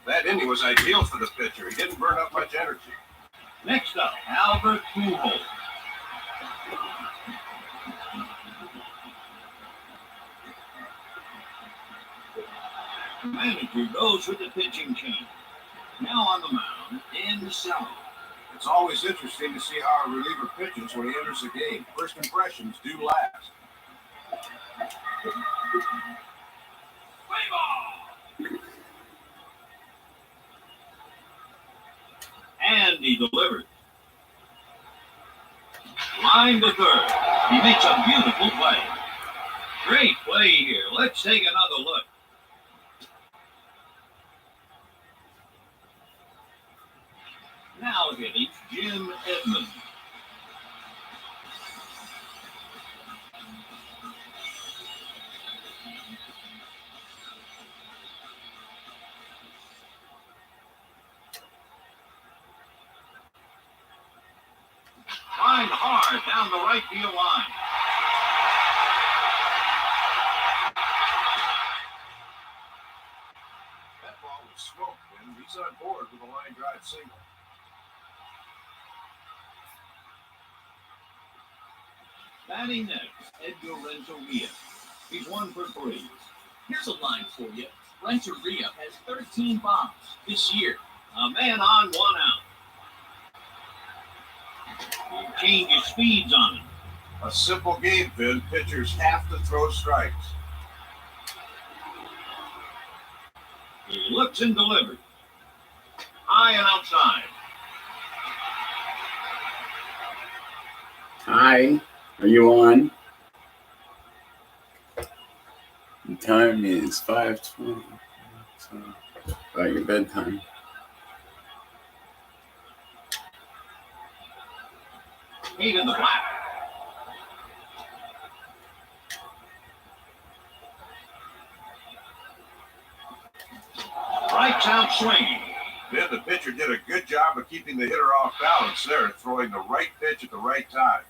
That inning was ideal for the pitcher. He didn't burn up much energy. Next up, Albert Pujols. manager goes with the pitching change. Now on the mound, Dan Maselli. It's always interesting to see how a reliever pitches when he enters the game. First impressions do last. Play ball! And he delivers. Line to third. He makes a beautiful play. Great play here. Let's take another look. Now hitting Jim Edmonds. Line hard down the right field line. That ball was smoked, and he's on board with a line drive single. Batting next, Edgar Renteria. He's 1 for 3. Here's a line for you. Renteria has 13 bombs this year. A man on, 1 out. He changes speeds on him. A simple game, Vin. Pitchers have to throw strikes. He looks and delivers. High and outside. Hi, are you on? The time is 5:20. So about your bedtime. Eight in the black. Strikes out swinging. Then the pitcher did a good job of keeping the hitter off balance there, throwing the right pitch at the right time.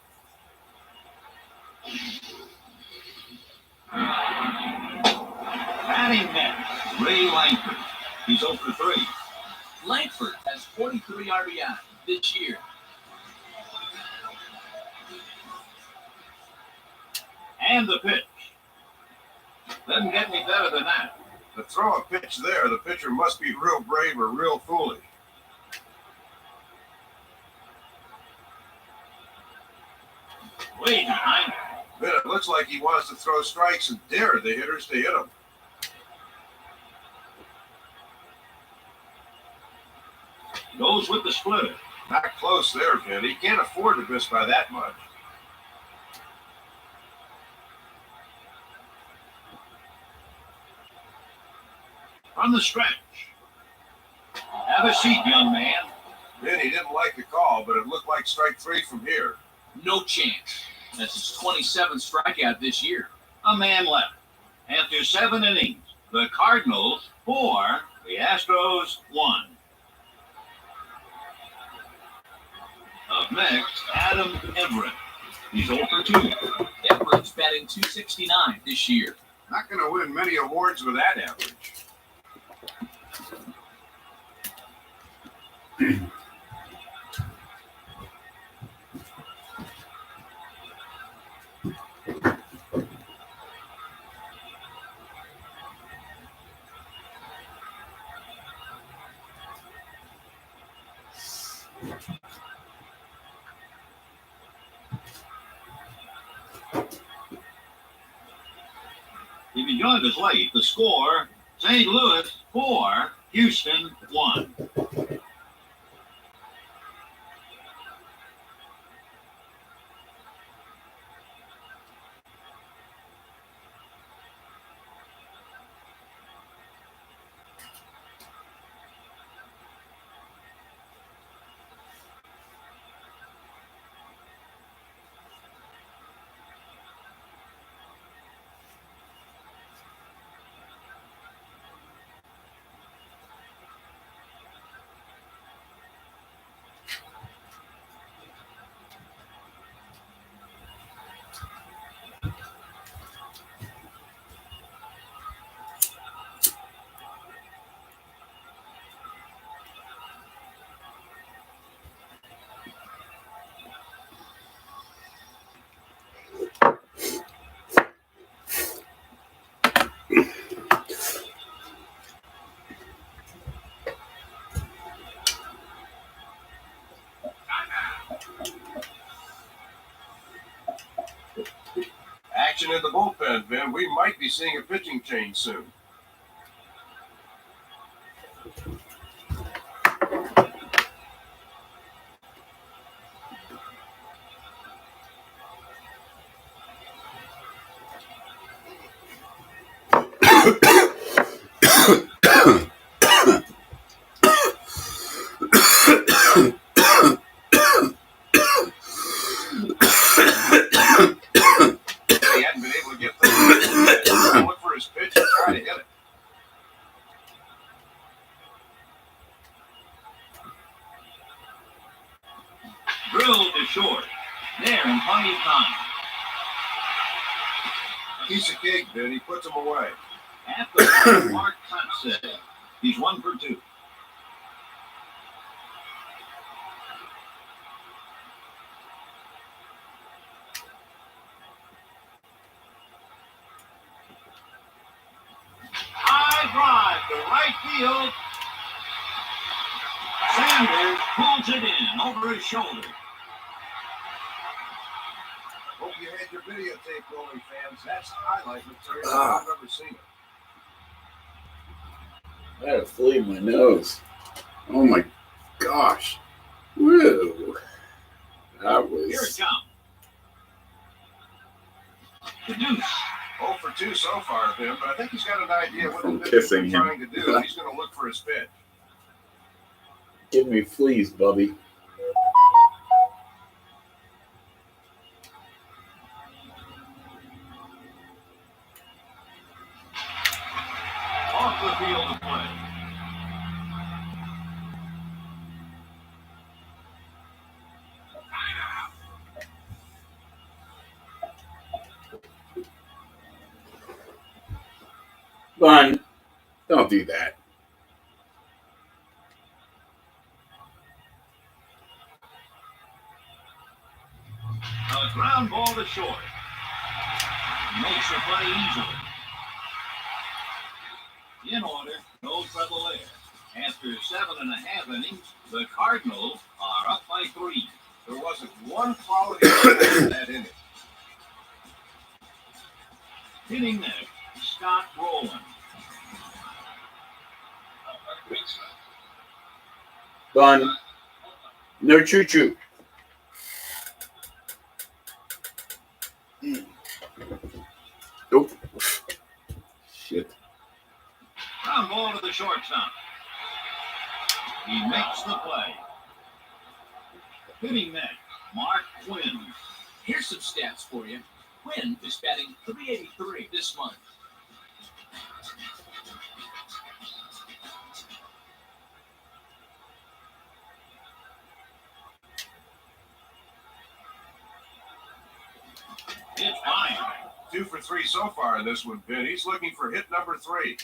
Batting next, Ray Langford. He's 0 for 3. Langford has 43 RBI this year. And the pitch. Doesn't get any better than that. To throw a pitch there, the pitcher must be real brave or real foolish. Way behind. Then it looks like he wants to throw strikes and dare the hitters to hit him. Goes with the splitter. Not close there, Vin. He can't afford to miss by that much. From the stretch. Have a seat, young man. Vin, he didn't like the call, but it looked like strike 3 from here. No chance. That's his 27th strikeout this year. A man left. After 7 innings, the Cardinals 4, the Astros 1. Up next, Adam Everett. He's 0 for 2. Everett's batting .269 this year. Not going to win many awards with that average. If you joined us late, the score, St. Louis 4, Houston 1. action in the bullpen, Vin. We might be seeing a pitching change soon. He hadn't been able to get the look for his pitch and try to hit it. Drilled to short. There in plenty of time. Piece of cake, Vin. He puts him away. After Mark Thompson, he's 1 for 2. High drive to right field. Sanders pulls it in over his shoulder. Hope you had your videotape rolling, fans. That's highlight material. I've never seen it. I had a flea in my nose. Oh my gosh. Woo. That Here it was. comes. The deuce. 0 for 2 so far, Vin, but I think he's got an idea what From the pitcher's kissing him. trying to do. He's going to look for his pitch. Give me fleas, Bubby. Off the field of play. Bun, don't do that. A ground ball to short. Makes the play easily. In order, no trouble there. After 7.5 innings, the Cardinals are up by 3. There wasn't one quality in that inning. Hitting next, Scott Rowland. Bun, no choo-choo. Nope. Shit. Ground ball to the shortstop. He makes the play. Hitting next, Mark Quinn. Here's some stats for you. Quinn is batting .383 this month. It's fine. 2 for 3 so far in this one, Vin. He's looking for hit number 3.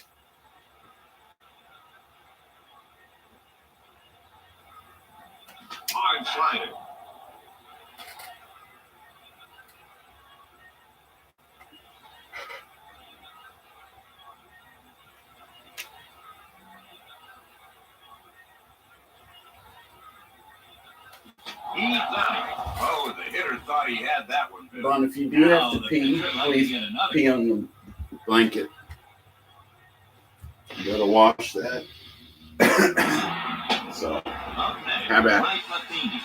Hard slider. He got it. Oh, the hitter thought he had that one, Vin. Bun, if you do have to the pee, pitcher like to please get another. pee on the blanket. You gotta wash that. So, Up next, How about- Mike Matheny.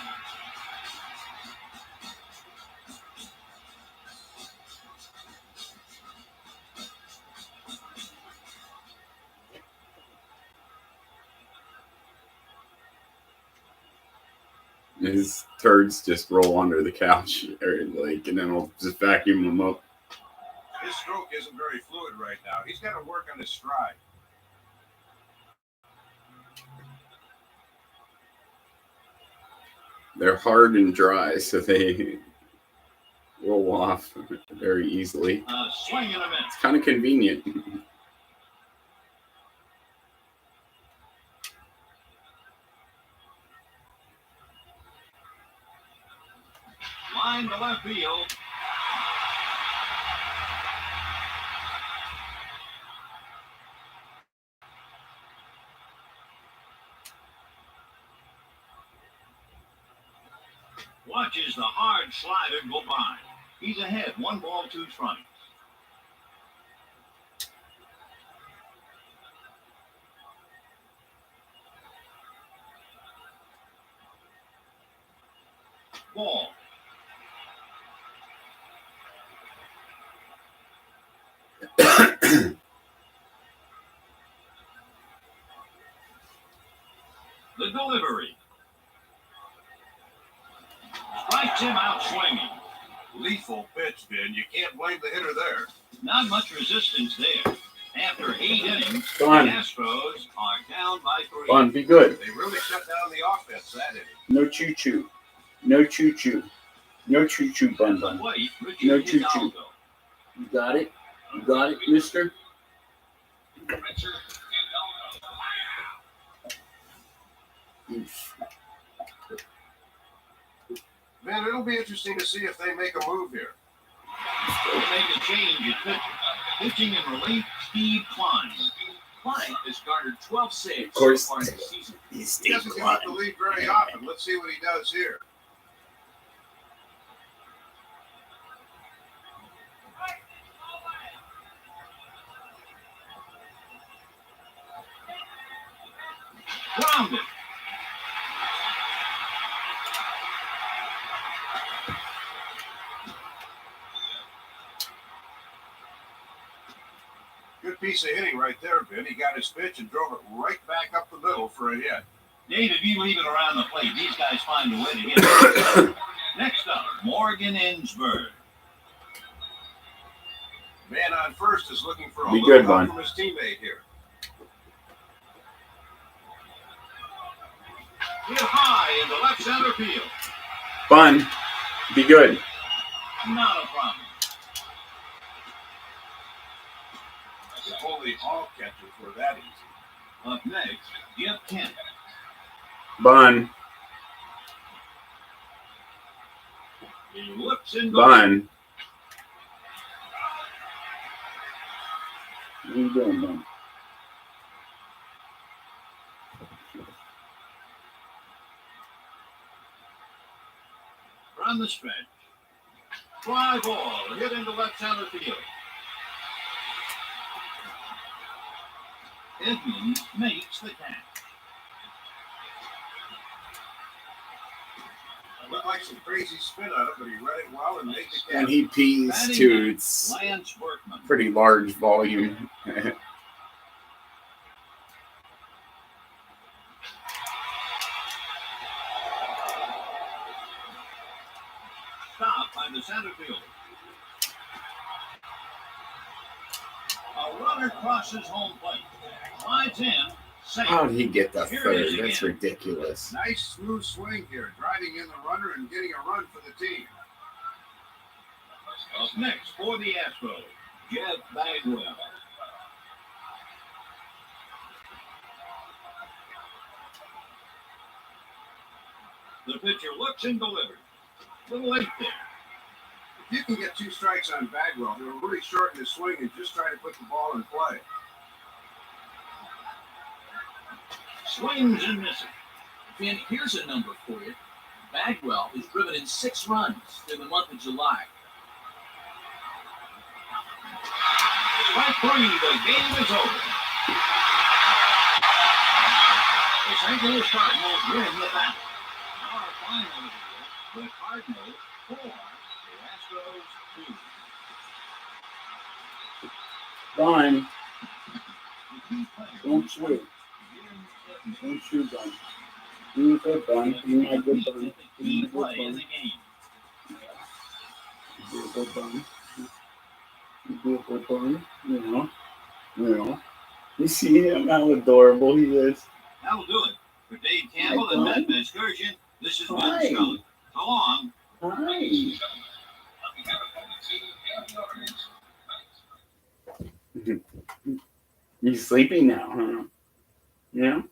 his turds just roll under the couch, or like, and then I'll just vacuum them up. His stroke isn't very fluid right now. He's got to work on his stride. They're hard and dry, so they roll off very easily. Swing and a miss. It's kind of convenient. Line to left field. Watches the hard slider go by. He's ahead, 1 ball, 2 strikes. Ball. The delivery. Strikes him out swinging. Lethal pitch, Ben. You can't blame the hitter there. Not much resistance there. After 8 innings, the Bun. Astros are down by 3. Bun, be good. They really shut down the offense that inning. No choo-choo. No choo-choo. No choo-choo, Bun At the Bun. plate, Richard No choo-choo. Hidalgo. You got it? You got it, mister? Richard Hidalgo. Man, it'll be interesting to see if they make a move here. They make a change at pitching. Pitching in relief, Steve Klein. Klein has garnered 12 saves Of course. so far this season. He's He doesn't give up the lead very often. Let's see what he does here. Grounded. Good piece of hitting right there, Ben. He got his pitch and drove it right back up the middle for a hit. Dave, if you leave it around the plate, these guys find a way to hit it. Next up, Morgan Ensberg. Man on first is looking for a Be little good, help Bun. from his teammate here. Hit high into left center field. Bun, be good. Not a problem. If only all catchers were that easy. Up next, Jeff Kent. Bun, He looks in the Bun. What are you doing, Bun? from the stretch. Fly ball hit into left center field. Edmonds makes the catch. It looked like some crazy spin on it, but he read it well and made the And catch. he pees too. It's Lance Berkman. pretty large volume. Stop by the center fielder. A runner crosses home plate. Slides in. Safe. How did he get the Here it is third? That's again. ridiculous. Nice smooth swing here, driving in the runner and getting a run for the team. Up next for the Astros, Jeff Bagwell. The pitcher looks and delivers. Little late there. If you can get 2 strikes on Bagwell, he'll really shorten his swing and just try to put the ball in play. Swings and misses. Ben, here's a number for you. Bagwell is driven in 6 runs in the month of July. Strike 3, the game is over. The St. Louis Cardinals win the battle. Our final is the Cardinals 4, the Astros 2. Bun, The key player don't shoot. Jim Edmonds Don't shoot, Bun. Be a good Bun. Be my good Bun. the Be key my good play in Bun. the game. Be a good Bun. Be a good Bun. You know. You know. You see him? How adorable he is. That'll do it. For Dave Campbell and Hi, Matt Excursion, this is Hi. Vince Scully. So long. Hi. On behalf of the team and the audience, You sleeping now, huh? Yeah?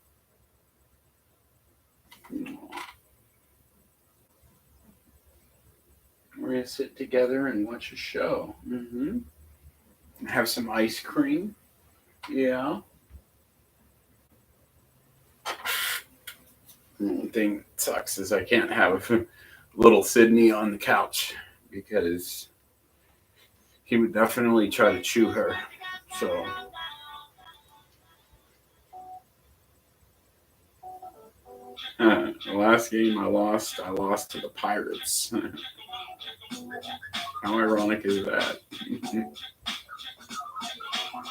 We're going to sit together and watch a show. Mm-hmm. Have some ice cream. Yeah. The only thing that sucks is I can't have little Sydney on the couch because he would definitely try to chew her. So... The last game I lost to the Pirates. How ironic is that?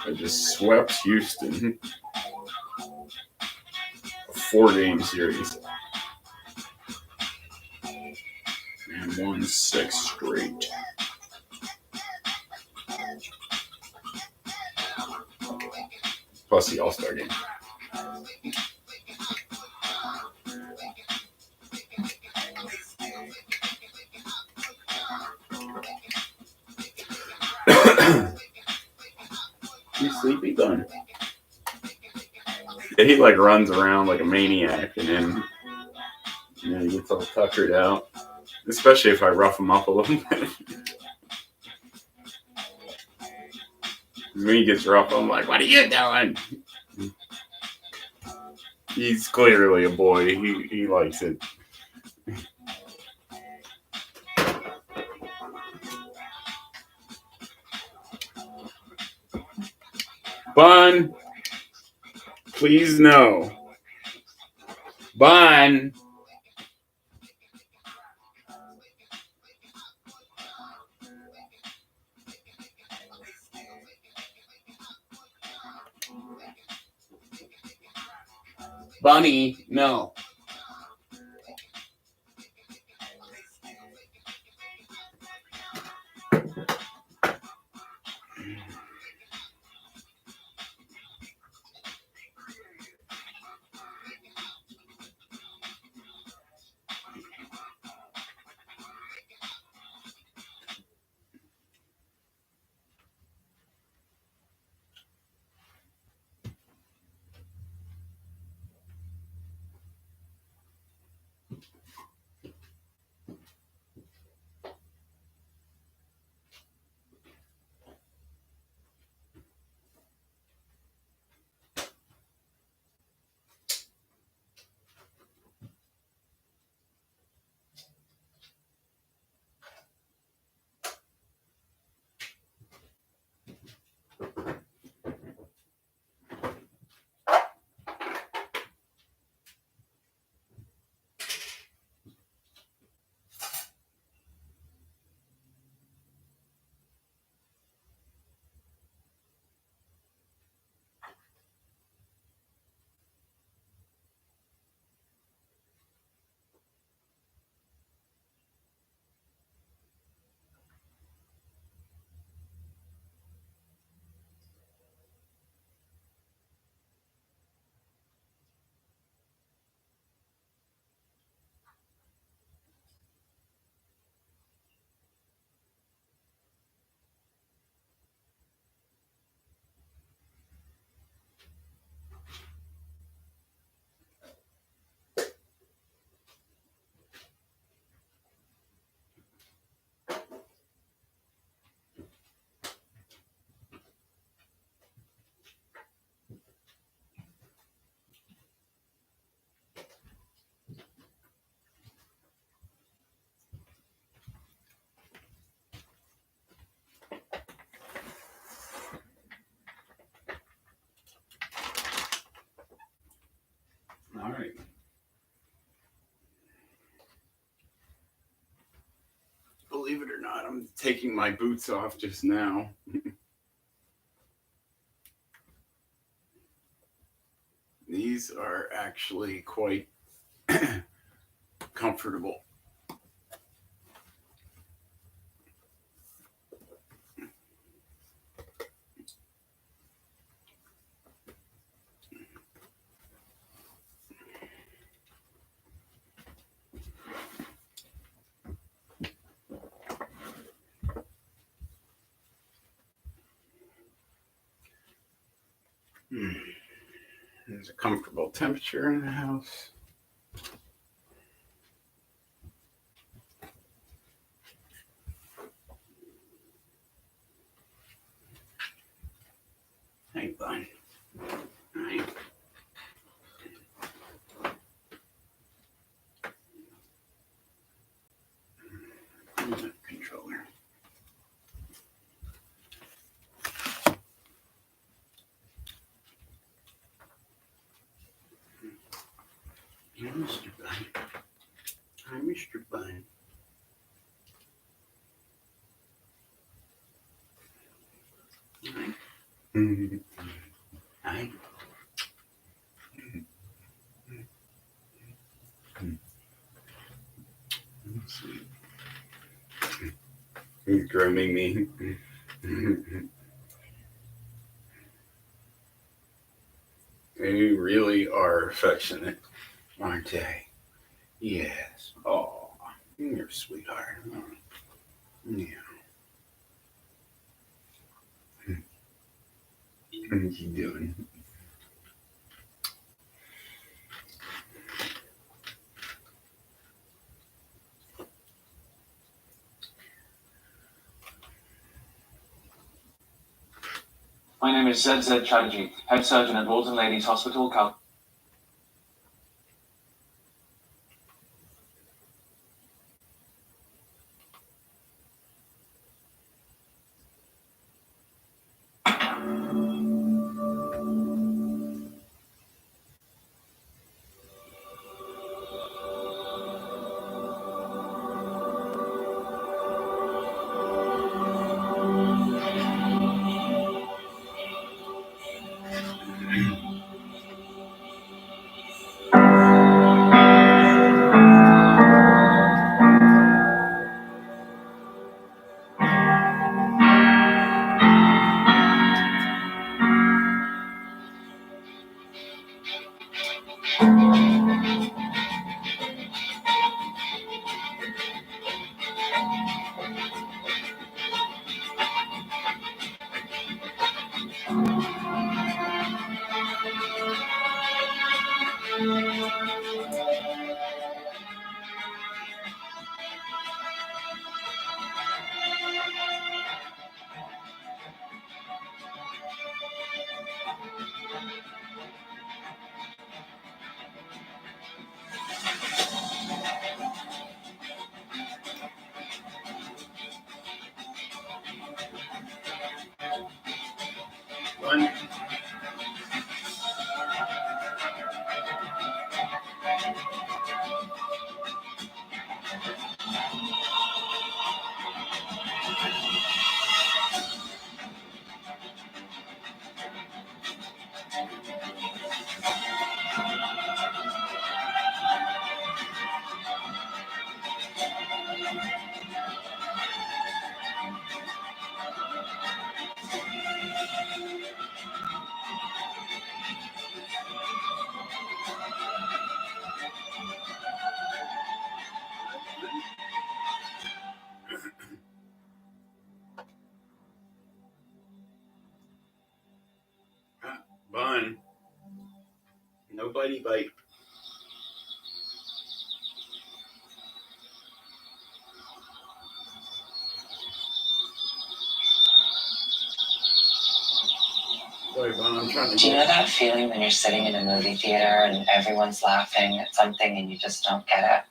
I just swept Houston. A 4-game series. And won 6 straight. Plus the All-Star game. You sleepy, Bun? Yeah, he like runs around like a maniac, and then he gets all tuckered out. Especially if I rough him up a little bit. When he gets rough, I'm like, "What are you doing?" He's clearly a boy. He likes it. Bun, please no. Bun. Bunny, no. All right. Believe it or not, I'm taking my boots off just now. These are actually quite comfortable. There's a comfortable temperature in the house. Hey, Bun. All right. Controller. Hi, Mr. Bun. Hi, Mr. Bun. Hi. Hi. Sweet. He's grooming me. They really are affectionate, aren't they? Yes. Oh, you're a sweetheart. Oh, yeah. What you doing? My name is ZZ Chatterjee, head surgeon at Walton Ladies Hospital, Cal. Bun. Bun. Nobody bite. Sorry, Bun. I'm trying to Do you know get. that feeling when you're sitting in a movie theater and everyone's laughing at something and you just don't get it?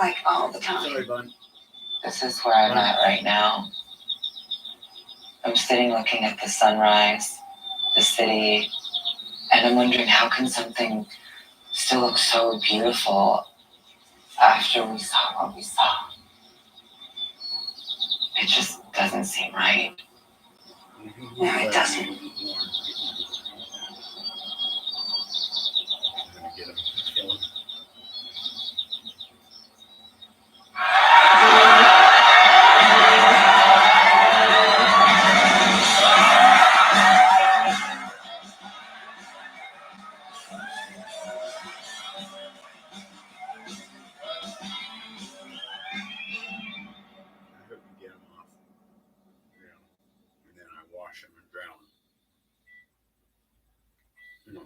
Like all the time. Sorry, Bun. This is where I'm at right now. I'm sitting looking at the sunrise, the city, and I'm wondering how can something still look so beautiful after we saw what we saw? It just doesn't seem right. No, it doesn't. I'm gonna get him. Kill him. I hope you get him off. Yeah. And then I wash him and drown him. No,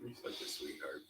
you're such a sweetheart.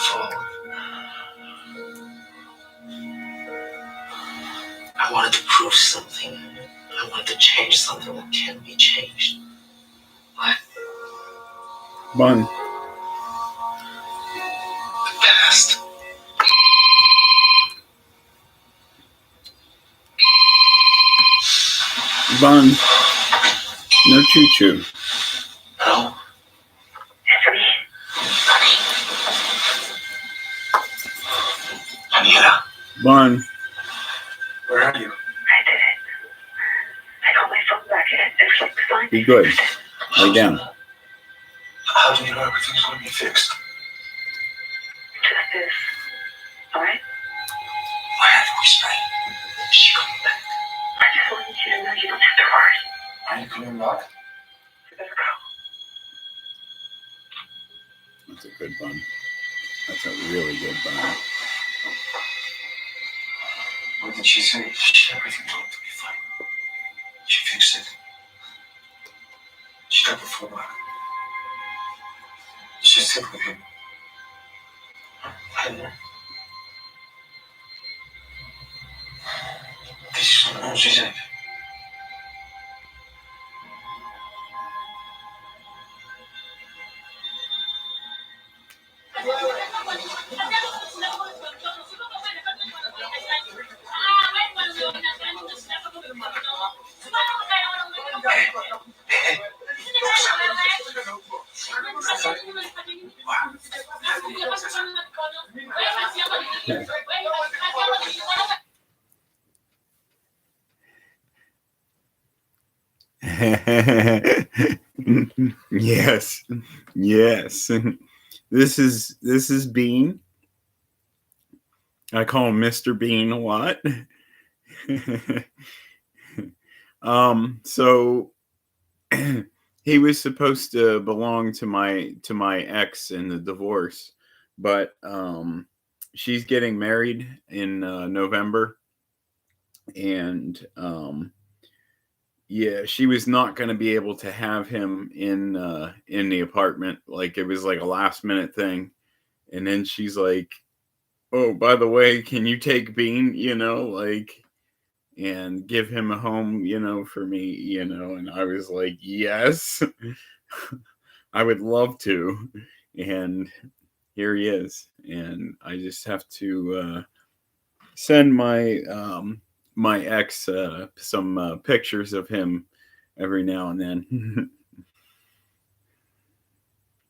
fall. I wanted to prove something. I wanted to change something that can't be changed. What? Bun. The past. Bun. No choo-choo. No. It's me. Anita, Bun. where are you? I did it. I got my phone back and everything's fine. Be good. Lay down. How do you know everything's going to be fixed? Just is. All right? Why are you whispering? Is she coming back? I just wanted you to know you don't have to worry. Are you coming back? You better go. That's a good bun. That's a really good bun. What did she say? Everything's going to be fine. She fixed it. She got the phone back. She stayed with him. I know. This is what no, she said. Yes. Yes. This is Bean. I call him Mr. Bean a lot. So he was supposed to belong to my ex in the divorce, but she's getting married in November, and yeah, she was not going to be able to have him in the apartment. Like, it was like a last minute thing, and then she's like, "Oh, by the way, can you take Bean, like, and give him a home, for me, And I was like, "Yes, I would love to." And here he is. And I just have to send my my ex some pictures of him every now and then.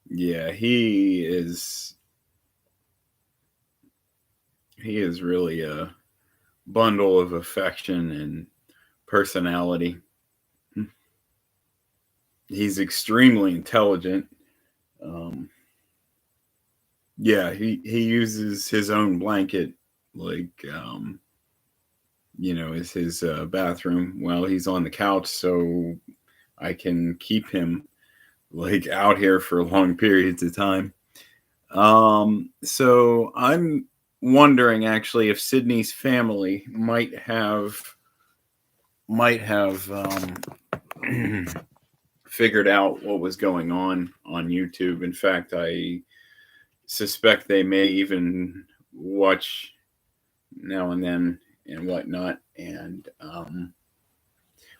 Yeah, he is really a bundle of affection and personality. He's extremely intelligent. Yeah, he uses his own blanket, like, as his bathroom while he's on the couch, so I can keep him, like, out here for long periods of time. So I'm wondering, actually, if Sydney's family might have figured out what was going on YouTube. In fact, I suspect they may even watch now and then and whatnot. And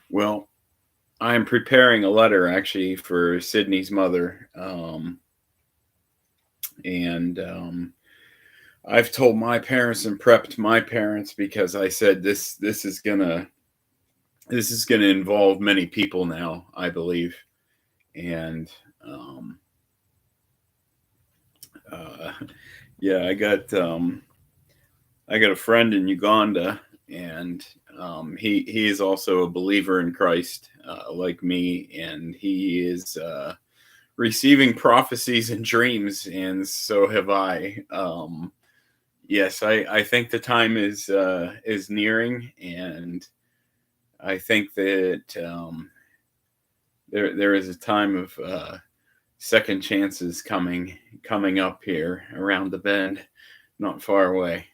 well, I'm preparing a letter, actually, for Sydney's mother, and I've told my parents and prepped my parents, because I said this is gonna involve many people now, I believe. And yeah, I got a friend in Uganda, and he is also a believer in Christ, like me, and he is receiving prophecies and dreams, and so have I. Yes, I think the time is nearing, and I think that there is a time of second chances coming up here around the bend, not far away.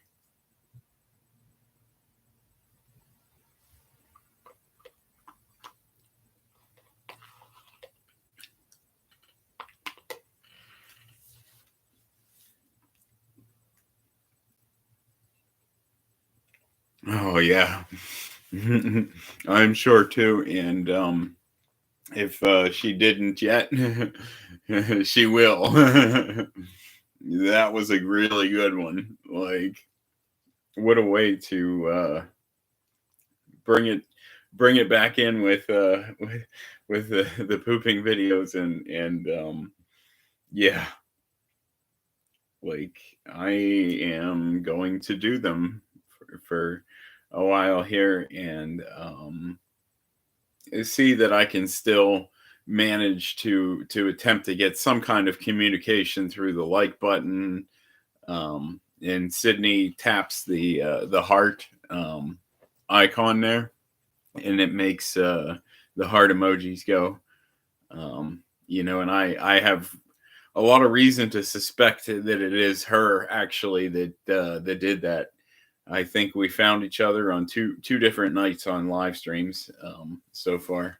Oh yeah, I'm sure too. And if she didn't yet, she will. That was a really good one. Like, what a way to bring it bring it back in with with the pooping videos and yeah, like I am going to do them for a while here and see that I can still manage to attempt to get some kind of communication through the like button. And Sydney taps the heart icon there, and it makes the heart emojis go. And I have a lot of reason to suspect that it is her actually that did that. I think we found each other on two different nights on live streams so far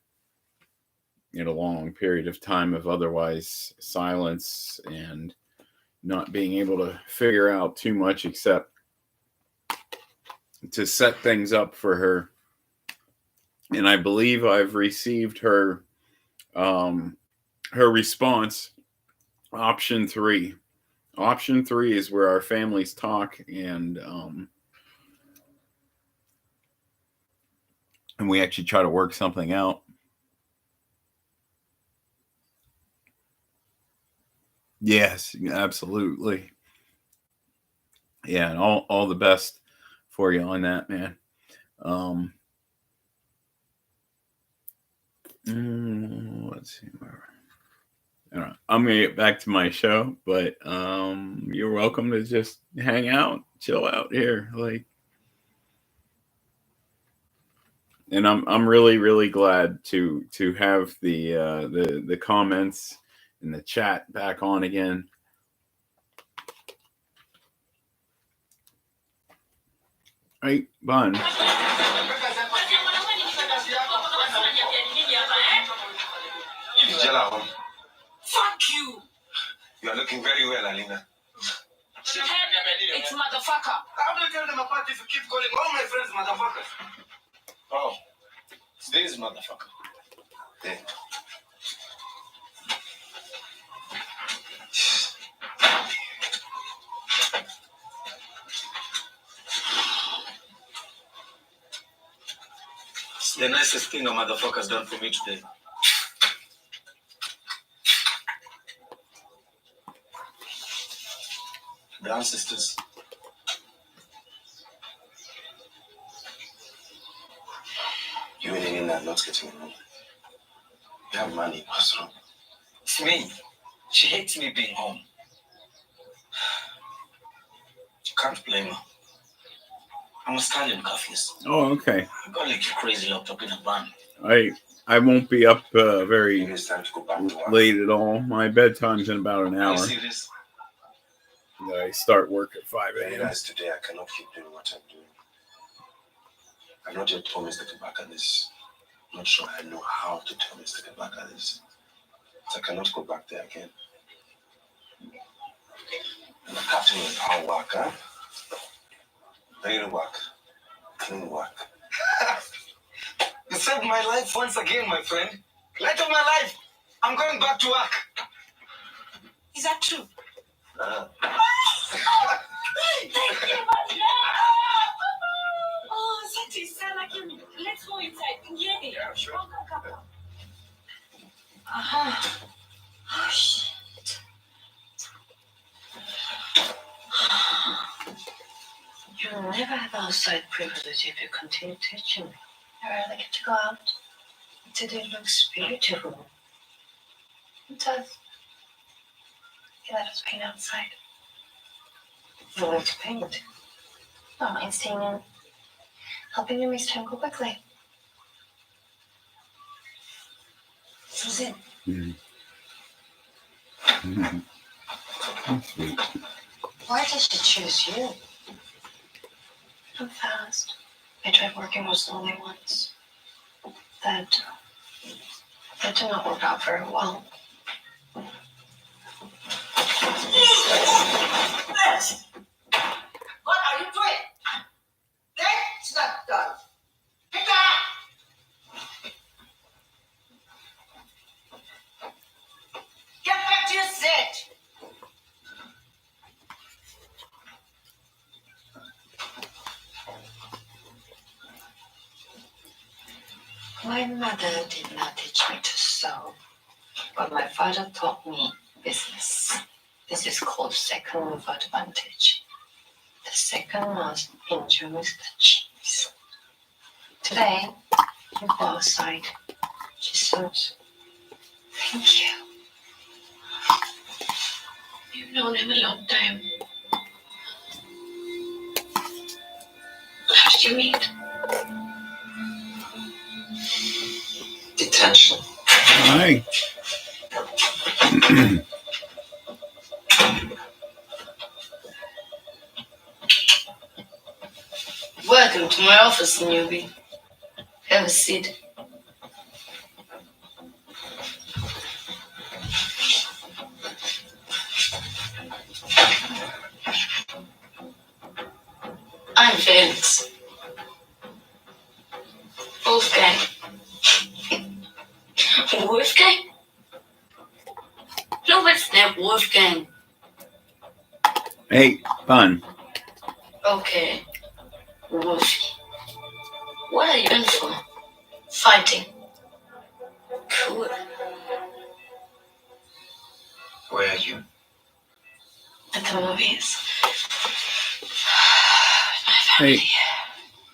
in a long period of time of otherwise silence and not being able to figure out too much except to set things up for her. And I believe I've received her her response. Option 3. Option 3 is where our families talk and we actually try to work something out. Yes, absolutely. Yeah, and all the best for you on that, man. Let's see. All right, I'm gonna get back to my show, but you're welcome to just hang out, chill out here, like. And I'm really really glad to have the comments and the chat back on again. Right, Bun. Fuck you! You are looking very well, Alina. It's motherfucker. How do you tell them apart if you keep calling all my friends motherfuckers? Oh, it's this motherfucker. Yeah. It's the nicest thing a motherfucker's done for me today. The ancestors. You and Elena are not getting along. You have money. What's wrong? It's me. She hates me being home. You can't blame her. I'm a stallion, Cuffless. Oh, okay. I got like you crazy locked up in a van. I won't be up very Maybe it's time to go back to work. late at all. My bedtime's in about an Are hour. you serious? I start work at 5 I a.m. realize today I cannot keep doing what I'm doing. I've not yet told Mr. Kabaka this. I'm not sure I know how to tell Mr. Kabaka this. So I cannot go back there again. And the captain will our work, huh? Real work. Clean work. You saved my life once again, my friend. Light of my life. I'm going back to work. Is that true? Thank you, oh, that is so lucky. Let's go inside. Yeah, sure. Come. Oh, shit. You'll never have outside privilege if you continue teaching me. I really get to go out. Today looks beautiful. It does. You let us paint outside. You like to paint? Don't mind staying in. Helping you makes time go quickly. Susan. Why did she choose you? I'm fast. I tried working with lonely ones. That did not work out very well. What are you doing? That's the My mother did not teach me to sew, but my father taught me business. This is called second mover advantage. The second most enjoys the cheese. Today, you go outside. She sewed. Thank you. You've known him a long time. How did you meet? Detention. Hi. Welcome to my office, newbie. Have a seat. I'm Felix. Wolfgang. Wolfgang? No, it's not Wolfgang. Hey, fun. Okay. Wolfie. What are you in for? Fighting. Cool. Where are you? At the movies. Hey,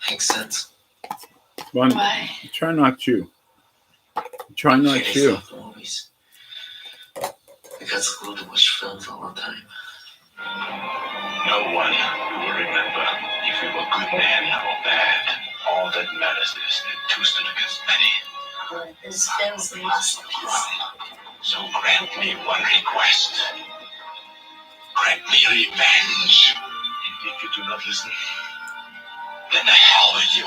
Makes sense. fun. Why? Try not to. Try not Felix to. loved movies. We got school to watch films all the time. No one will remember if we were good men or bad. All that matters is that two stood against many. This film's a masterpiece. So grant me one request. Grant me revenge. And if you do not listen, then the hell with you.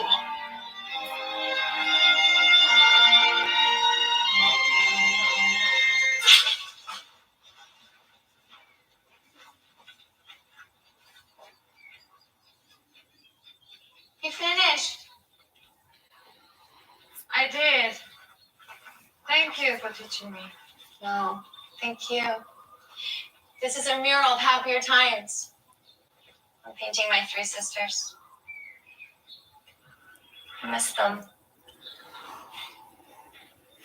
You finished? I did. Thank you for teaching me. No, thank you. This is a mural of happier times. I'm painting my three sisters. I miss them.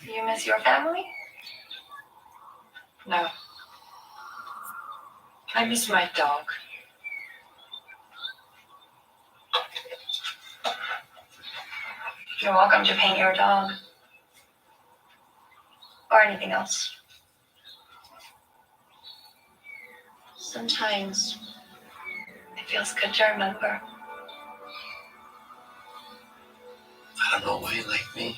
Do you miss your family? No. I miss my dog. You're welcome to paint your dog. Or anything else. Sometimes it feels good to remember. I don't know why you like me.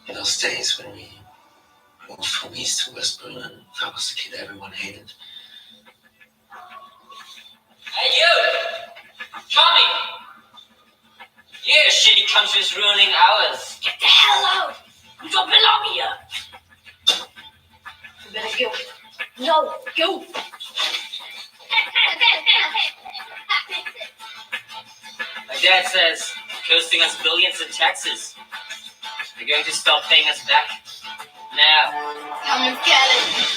In those days when we moved from East to West Berlin, I was the kid everyone hated. Hey, you! Tommy! Your shitty country's ruining ours. Get the hell out! You don't belong here! You better go. No, go! My dad says, costing us billions in taxes. They're going to start paying us back. Now. Come and get it!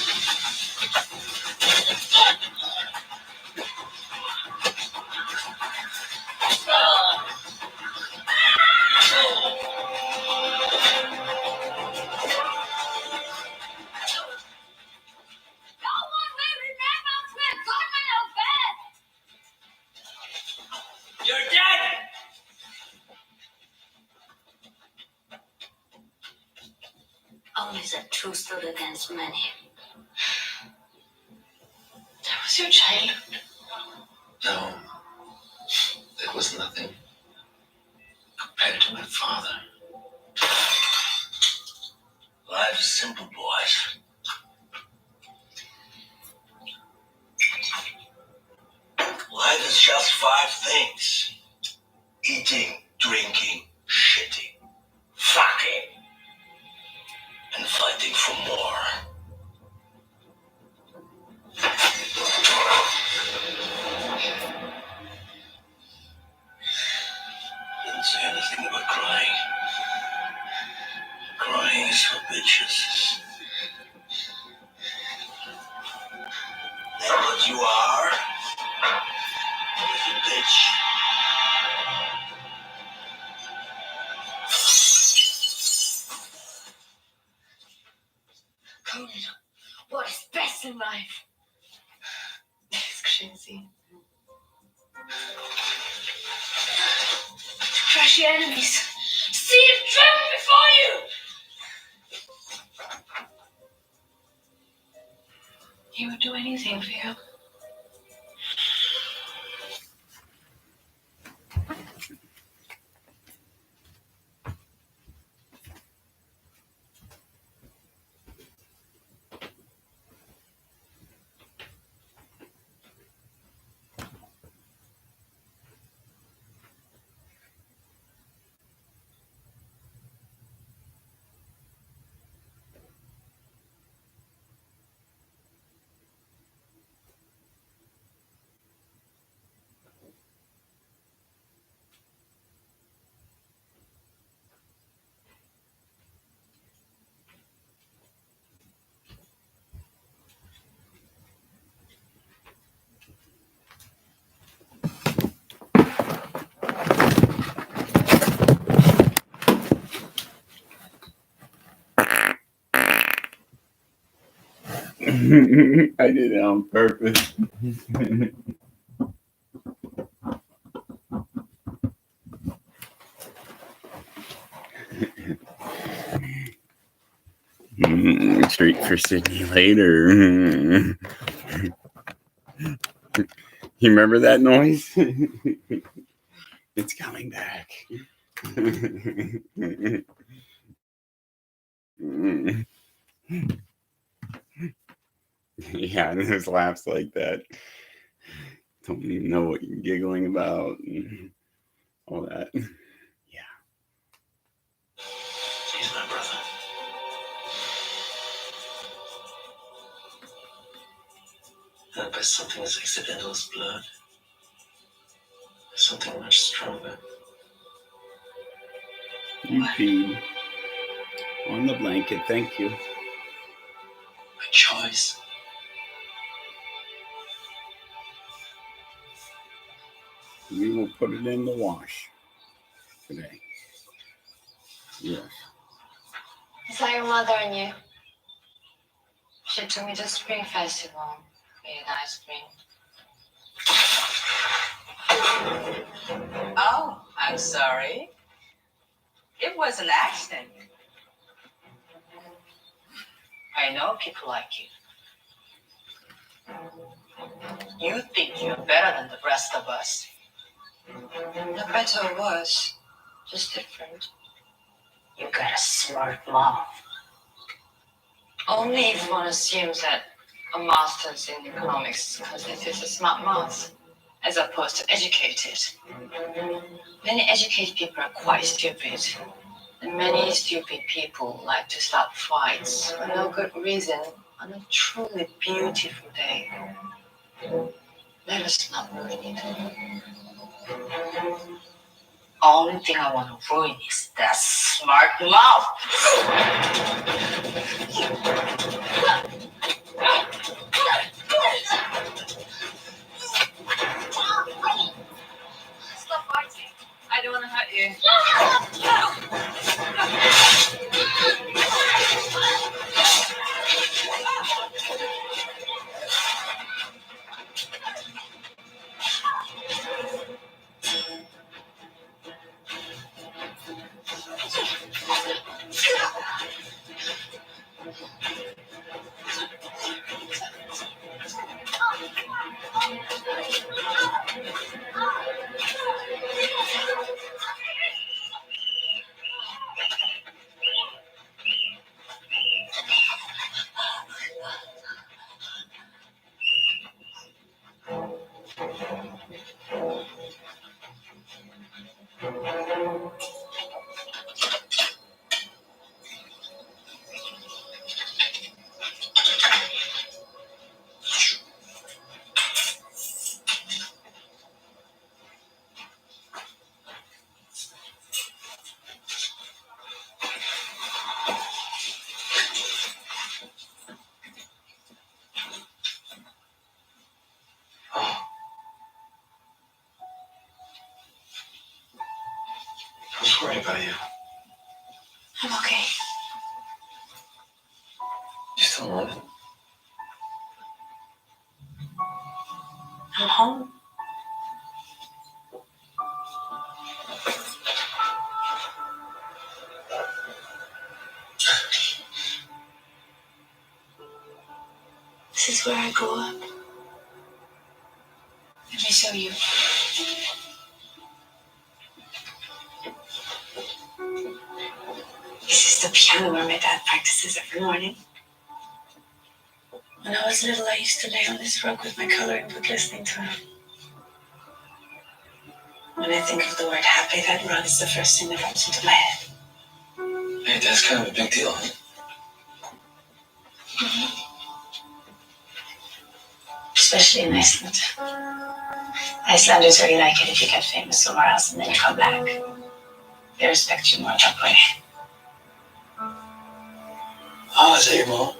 You're dead! Only the two stood against many. That was your childhood. No, that was nothing compared to my father. Life is simple, boys. Life is just 5 things. Eating, drinking, shitting, fucking, and fighting for more. Didn't say anything about crying. Crying is for bitches. That what you are? With a bitch. see. Crush your enemies. See it driven before you. He would do anything for you. I did it on purpose. Treat for Sydney later. You remember that noise? It's coming back. Yeah, and there's laughs like that. Don't even know what you're giggling about and all that. Yeah. He's my brother. And by something as accidental as blood, something much stronger. You peed on the blanket, thank you. A choice. We will put it in the wash today. Yes. Is that your mother and you? She took me to Spring Festival. Made ice cream. Oh, I'm sorry. It was an accident. I know people like you. You think you're better than the rest of us. No better or worse, just different. You got a smart mom. Only if one assumes that a master's in economics constitutes a smart mouth, as opposed to educated. Many educated people are quite stupid. And many stupid people like to start fights for no good reason on a truly beautiful day. Let us not ruin it. Only thing I want to ruin is that smart mouth. Stop fighting. I don't want to hurt you. I was worried about you. I'm okay. You still love it? I'm home. This is where I grew up. Let me show you. This is the piano where my dad practices every morning. When I was little, I used to lay on this rug with my coloring book listening to him. When I think of the word happy, that rug is the first thing that comes into my head. Hey, that's kind of a big deal, huh? Especially in Iceland. Icelanders really like it if you get famous somewhere else and then you come back. They respect you more that way. Oh, is that your mom?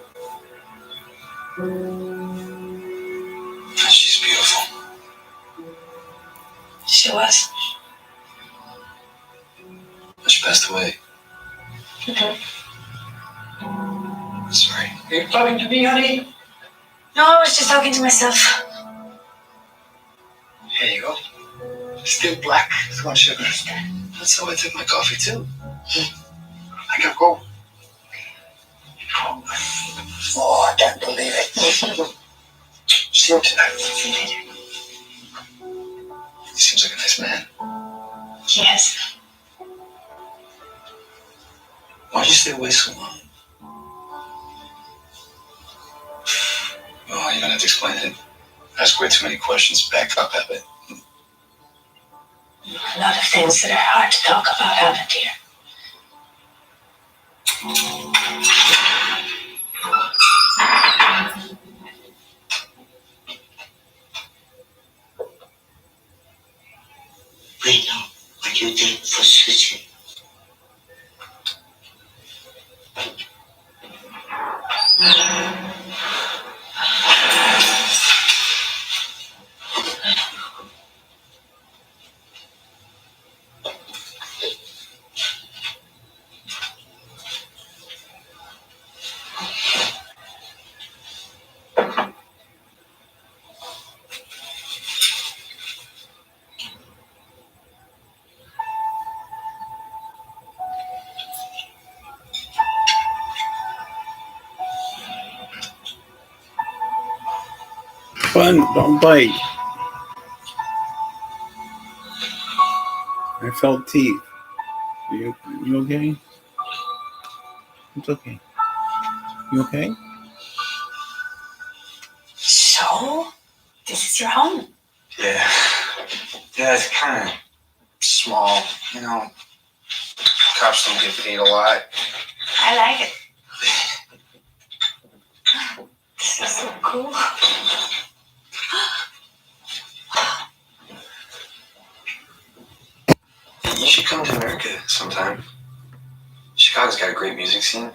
She's beautiful. She was. She passed away. Sorry. Are you talking to me, honey? No, I was just talking to myself. Here you go. Still black. It's one sugar. That's how I take my coffee too. I gotta go. Oh, I can't believe it. See you tonight. See you later. He seems like a nice man. Yes. Why'd you stay away so long? Oh, you don't have to explain it. Ask way too many questions. Back up, have it. A lot of things that are hard to talk about happened here. Wait, no. What do you think for switching? Fun, don't bite. I felt teeth. You okay? It's okay. You okay? So, this is your home? Yeah. Yeah, it's kind of small, you know. Cops don't get paid a lot. I like it. This is so cool. You should come to America sometime. Chicago's got a great music scene.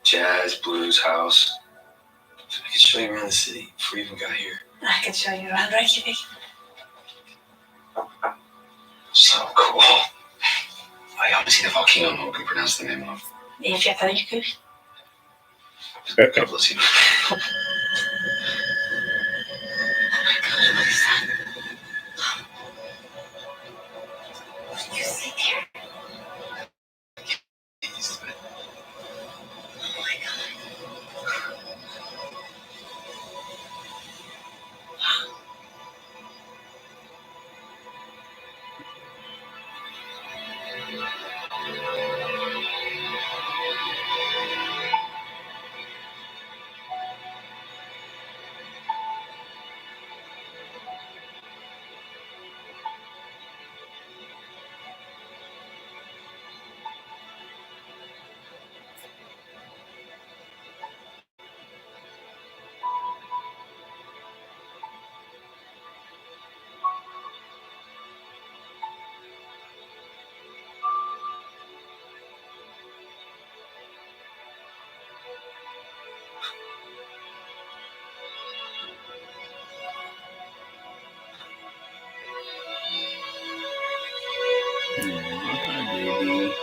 Jazz, blues, house. I could show you around the city before you even got here. I can show you around Reykjavik. So cool. I always see the volcano no one can pronounce the name of. If you thought you could. God bless you. You sit here. Baby.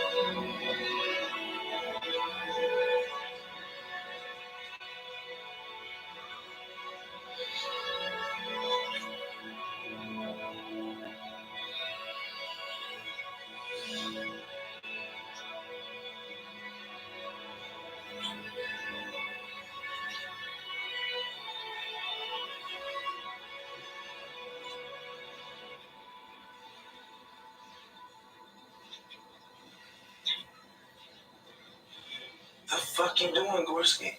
fuck you doing, Gorski?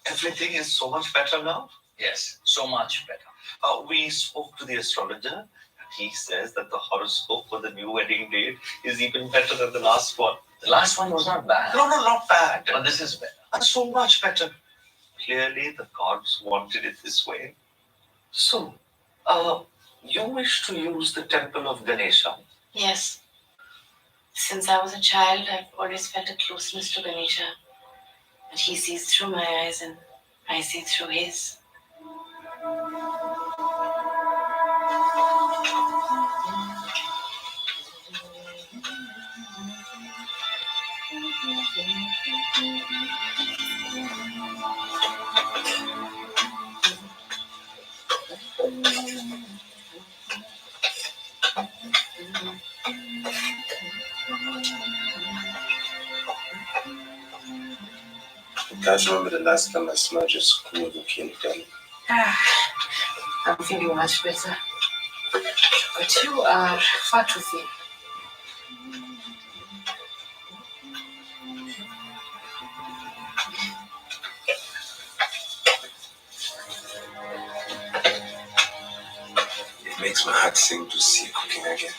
Everything is so much better now? Yes, so much better. We spoke to the astrologer. He says that the horoscope for the new wedding date is even better than the last one. The last one was not bad. No, not bad. But this is better. So much better. Clearly, the gods wanted it this way. So, you wish to use the temple of Ganesha? Yes. Since I was a child, I've always felt a closeness to Ganesha. But he sees through my eyes and I see through his. You guys remember the last time I smelled your school looking Kelly? I'm feeling much better. But you are far too thin. It makes my heart sing to see you cooking again.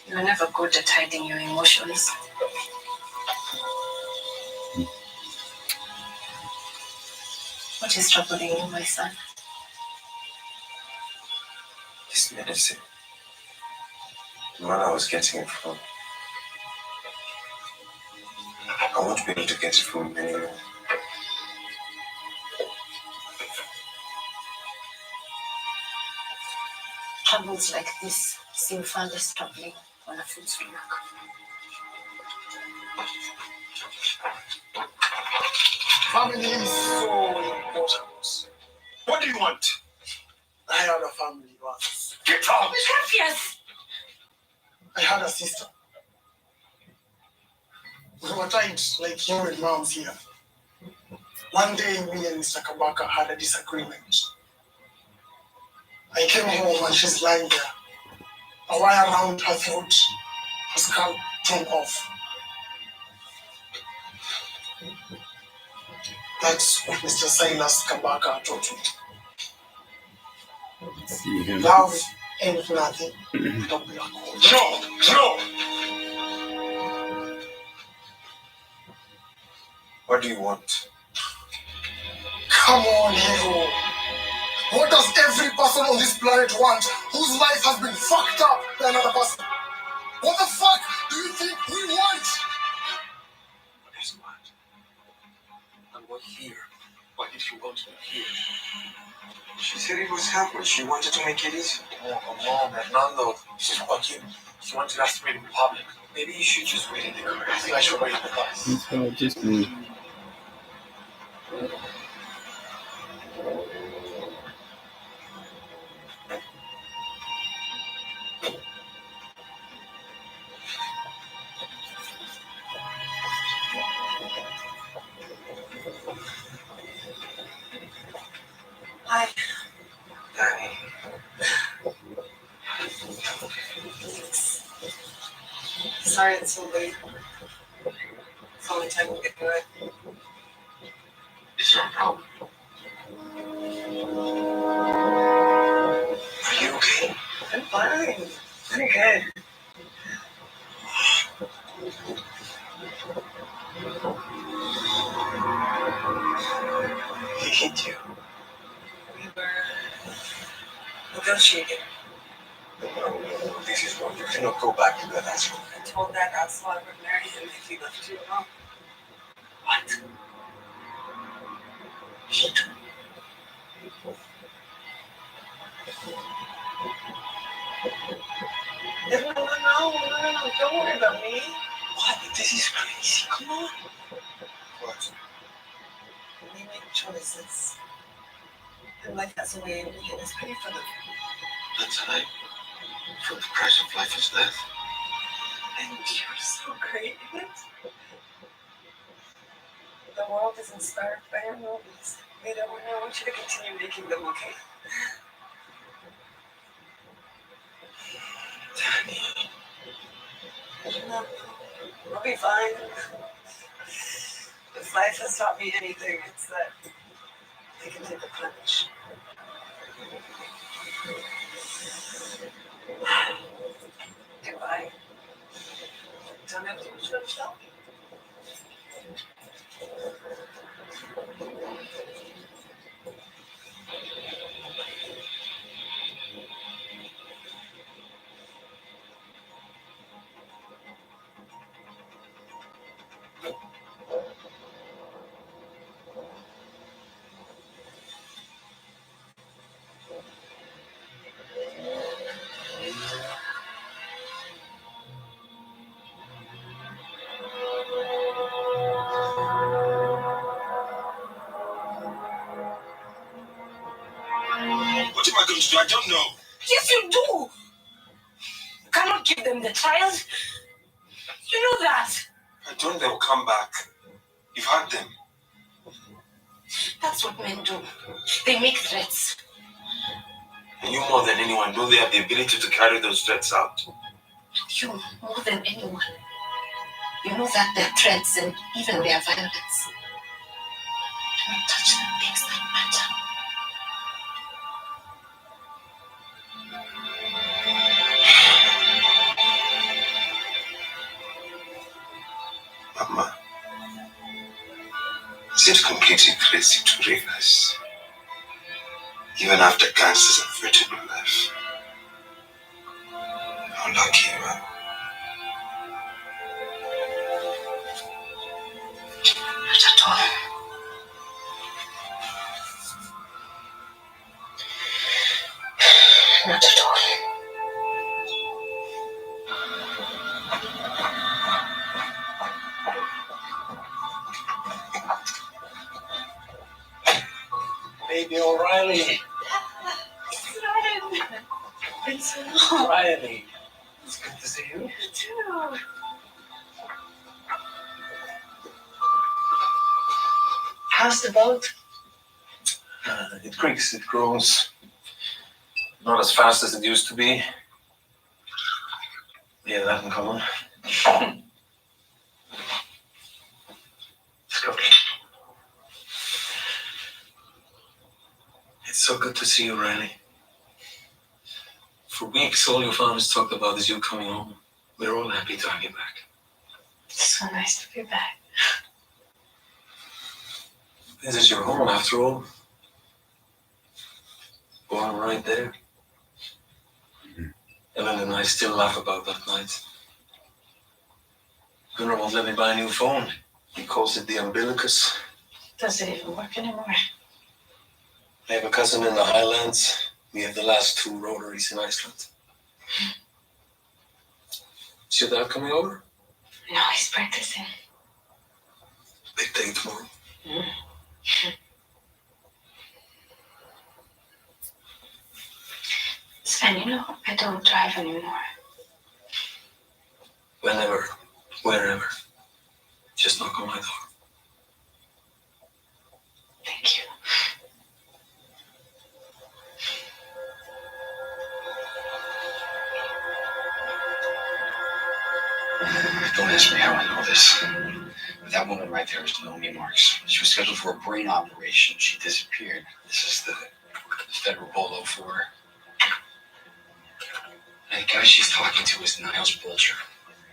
You're never good at hiding your emotions. What is troubling you, my son? This medicine. The man I was getting it from. I won't be able to get it from him anymore. Troubles like this seem far less troubling on a full stomach. Family is so important. What do you want? I had a family once. Get out! Yes. I had a sister. We were tied like you and moms here. One day, me and Mr. Kabaka had a disagreement. I came home and she's lying there. A wire around her throat, her scalp torn off. That's what Mr. Silas Kabaka taught me. See him. Love ain't nothing but a black hole. No! What do you want? Come on, hero. What does every person on this planet want whose life has been fucked up by another person? What the fuck do you think we want? What is what? And we're here. Why did she want to be here? She said it was happening. She wanted to make it easy. Oh, come on, Hernando. She's fucking. She wanted us to meet in public. Maybe you should just wait in the car. I think I should wait in the bus. It's about just me. Hi. Danny. Sorry it's so late. It's only time to get good. It's no problem. Are you okay? I'm fine. Pretty good. He hit you. We were negotiating. No, this is wrong. You cannot go back to that asshole. I told that asshole I would marry him if he left you alone. What? Shit. No, don't worry about me. What? This is crazy. Come on. What? We make choices. And life has a way of making us pay for them. That's right. For the price of life is death. And you're so great at it. The world is inspired by your movies. I want you to continue making them, okay? I'll be fine. If life has taught me anything, it's that they can take a plunge. Goodbye. Don't have too much fun yourself. What am I going to do? I don't know. Yes, you do. You cannot give them the child. You know that. I don't know they'll come back. You've had them. That's what men do. They make threats. And you more than anyone know they have the ability to carry those threats out. You more than anyone. You know that their threats and even their violence. Do not touch the things that matter. Mama, is it completely crazy to realize, even after cancers have threatened your life, how lucky you are? Not at all. Not at all. Baby O'Reilly. It's O'Reilly. It's good to see you. too. How's the boat? It creaks, it grows. Not as fast as it used to be. Yeah, that in common. Let's go. It's so good to see you, Riley. For weeks, all your farmers talked about is you coming home. We're all happy to have you back. It's so nice to be back. This is your home, after all. Born right there. Ellen and I still laugh about that night. Gunnar won't let me buy a new phone. He calls it the umbilicus. Does it even work anymore? I have a cousin in the Highlands. We have the last 2 rotaries in Iceland. Is your dad coming over? No, he's practicing. Big day tomorrow. Sven, you know, I don't drive anymore. Whenever, wherever. Just knock on my door. Thank you. Don't ask me how I know this. But that woman right there is Naomi Marks. She was scheduled for a brain operation. She disappeared. This is the federal bolo for her. And the guy she's talking to is Niles Bulger.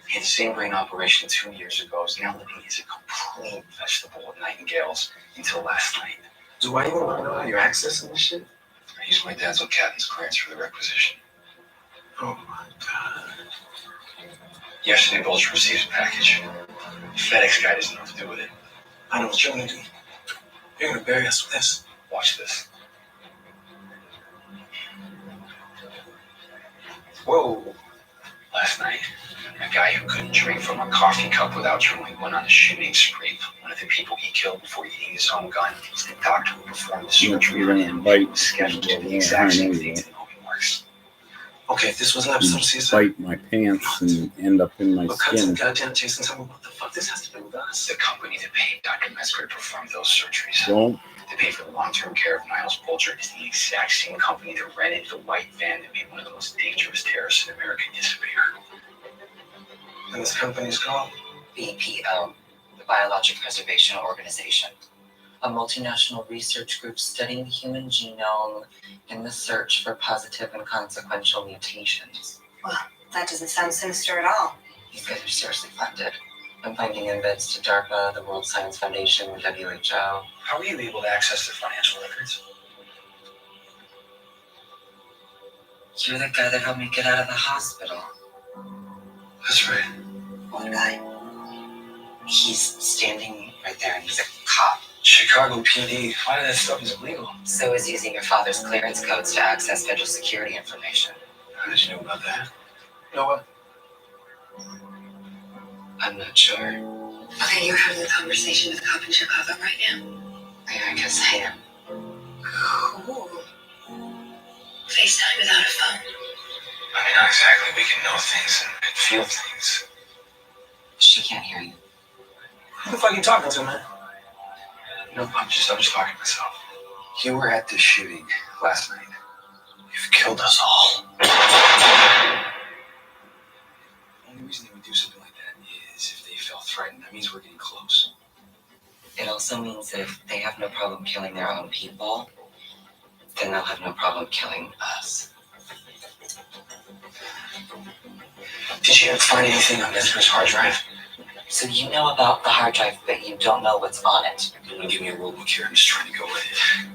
He had the same brain operation 2 years ago. Is now living as a complete vegetable at Nightingale's until last night. Do I even know how you're accessing this shit? I used my dad's old captain's clearance for the requisition. Oh my God. Yesterday, Bulger received a package. The FedEx guy doesn't know what to do with it. I know what you're gonna do. You're gonna bury us with this. Watch this. Whoa. Last night, a guy who couldn't drink from a coffee cup without drooling went on a shooting spree. One of the people he killed before eating his own gun is the doctor who performed the surgery on him. Scheduled to the exact same thing that Naomi Marks. Okay, if this was an episode of CSI. Bite my pants and end up in my Look, cut skin. some goddamn Jason, tell me what the fuck this has to do with us. The company that paid Dr. Metzger to perform those surgeries. Don't. They pay for the long-term care of Niles Bulger is the exact same company that rented the white van that made one of the most dangerous terrorists in America disappear. And this company's called? BPO, the Biologic Preservation Organization, a multinational research group studying the human genome in the search for positive and consequential mutations. Well, that doesn't sound sinister at all. These guys are seriously funded. I'm finding embeds to DARPA, the World Science Foundation, WHO. How were you able to access their financial records? You're the guy that helped me get out of the hospital. That's right. One guy. He's standing right there and he's a cop. Chicago PD. Why did that stuff is illegal? So is using your father's clearance codes to access federal security information. How did you know about that? You know what? I'm not sure. Okay, you're having a conversation with a cop in Chicago right now? I guess I am. Cool. FaceTime without a phone. I mean, not exactly. We can know things and feel things. She can't hear you. Who the fuck are you talking to, man? No, I'm just talking to myself. You were at the shooting last night. You've killed us all. The only reason they would do something like that is if they felt threatened. That means we're getting close. It also means that if they have no problem killing their own people, then they'll have no problem killing us. Did you find anything on Mithra's hard drive? So you know about the hard drive, but you don't know what's on it. You want to give me a rule book here? I'm just trying to go with it.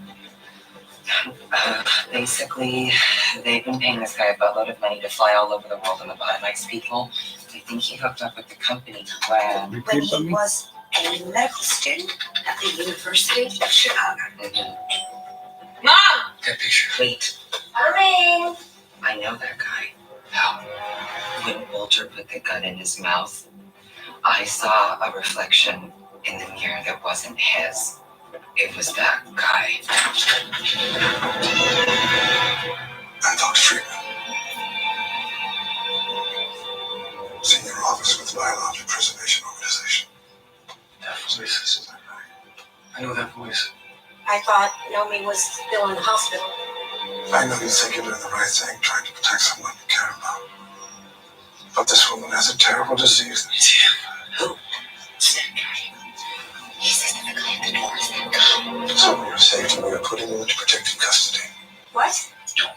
Basically, they've been paying this guy a buttload of money to fly all over the world on the Nice people. They think he hooked up with the company when he was a medical student at the University of Chicago. Mom! That picture. Wait, Coming! I know that guy. How? When Walter put the gun in his mouth, I saw a reflection in the mirror that wasn't his. It was that guy. I'm Dr. Friedman. Senior officer with the Biologic Preservation Organization. That voice, isn't that right? I know that voice. I thought Naomi was still in the hospital. I know you think you're doing the right thing, trying to protect someone you care about. But this woman has a terrible disease. Who? It's that guy. He specifically at the door is that guy. So for your safety, we are putting you into protective custody. What? Don't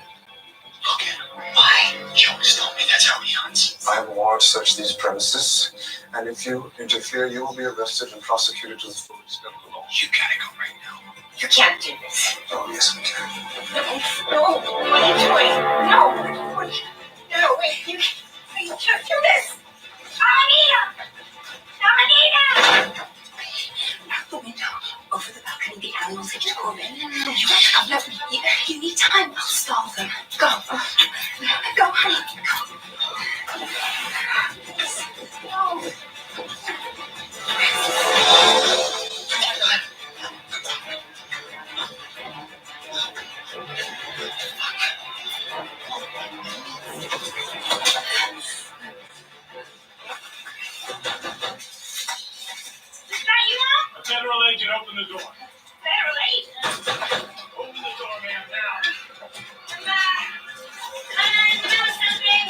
look at him. Why? Jones told me that's how he hunts. I have a warrant to search these premises, and if you interfere, you will be arrested and prosecuted to the full extent of the law. You gotta go right now. You can't do this. Oh, yes, we can. No, what are you doing? No, no, wait, you can't do this. Amanita! Out the window, over the balcony, the animals have to go in. You have to come with me. You need time. I'll stall them. Go. Go, honey. Go. A federal agent, open the door. Federal agent? Open the door, ma'am, now. Come back. I'm do something.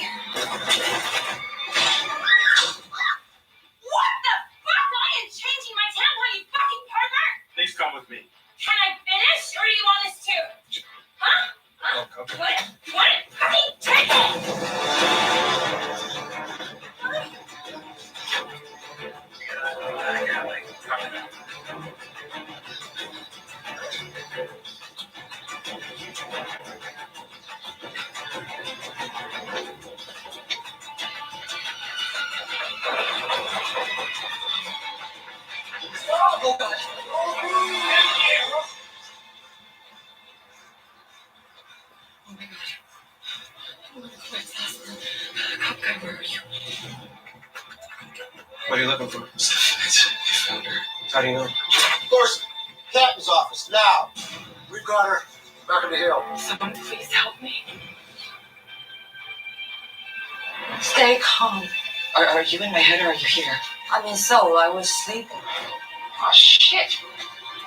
What the fuck? I am changing my tampon, you fucking pervert! Please come with me. Can I finish, or do you want us to? Huh? Oh, okay. What? Fucking take it! Oh, God. Oh my God. Cop guy, where are you? What are you looking for? I found her. How do you know? Thorson, captain's office, now. We've got her back on the hill. Someone please help me. Stay calm. Are you in my head or are you here? I mean, so I was sleeping. Oh, shit.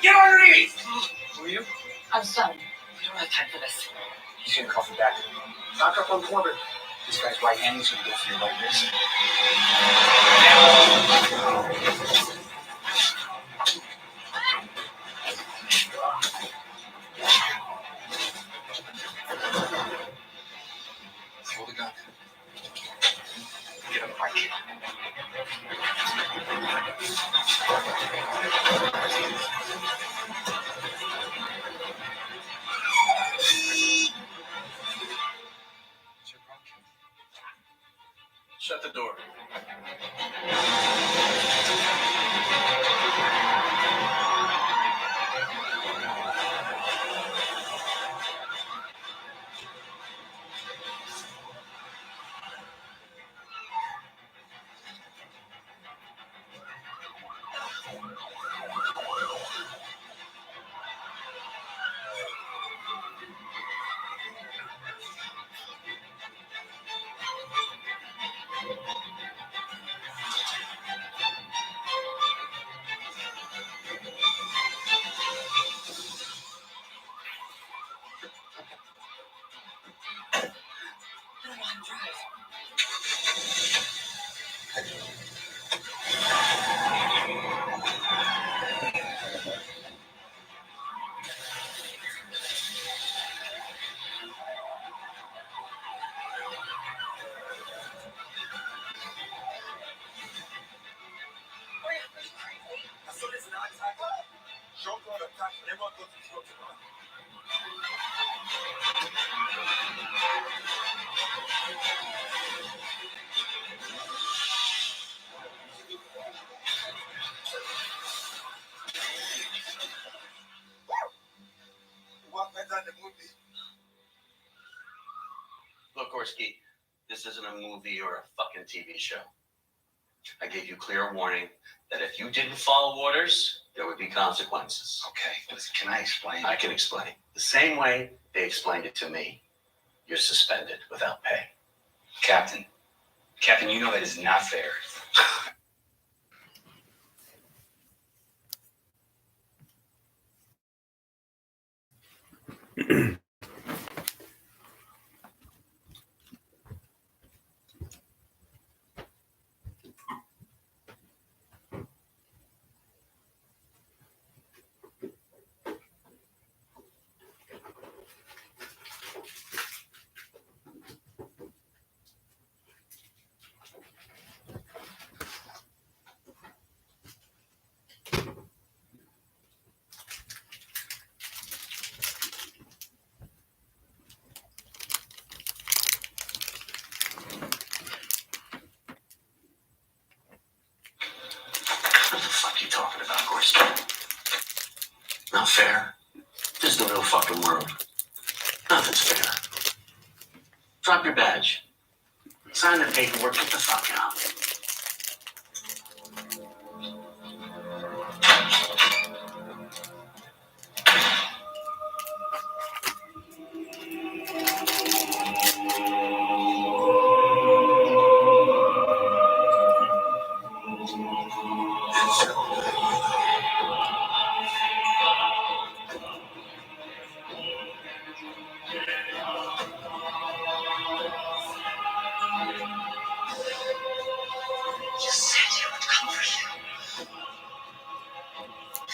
Get underneath! Who are you? I'm sorry. We don't have time for this. He's gonna call for back. Back up on Corbin. This guy's right-handed, so you go for your right wrist. Throw the gun. Get him, Mike. Shut the door. Look, Gorski, this isn't a movie or a fucking TV show. I gave you clear warning that if you didn't follow orders, there would be consequences. Okay, but can I explain? I can explain. The same way they explained it to me. You're suspended without pay. Captain, you know that is not fair. What the fuck are you talking about, Gorski? Not fair. This is the real fucking world. Nothing's fair. Drop your badge. Sign the paperwork. Get the fuck out. You said he would come for you.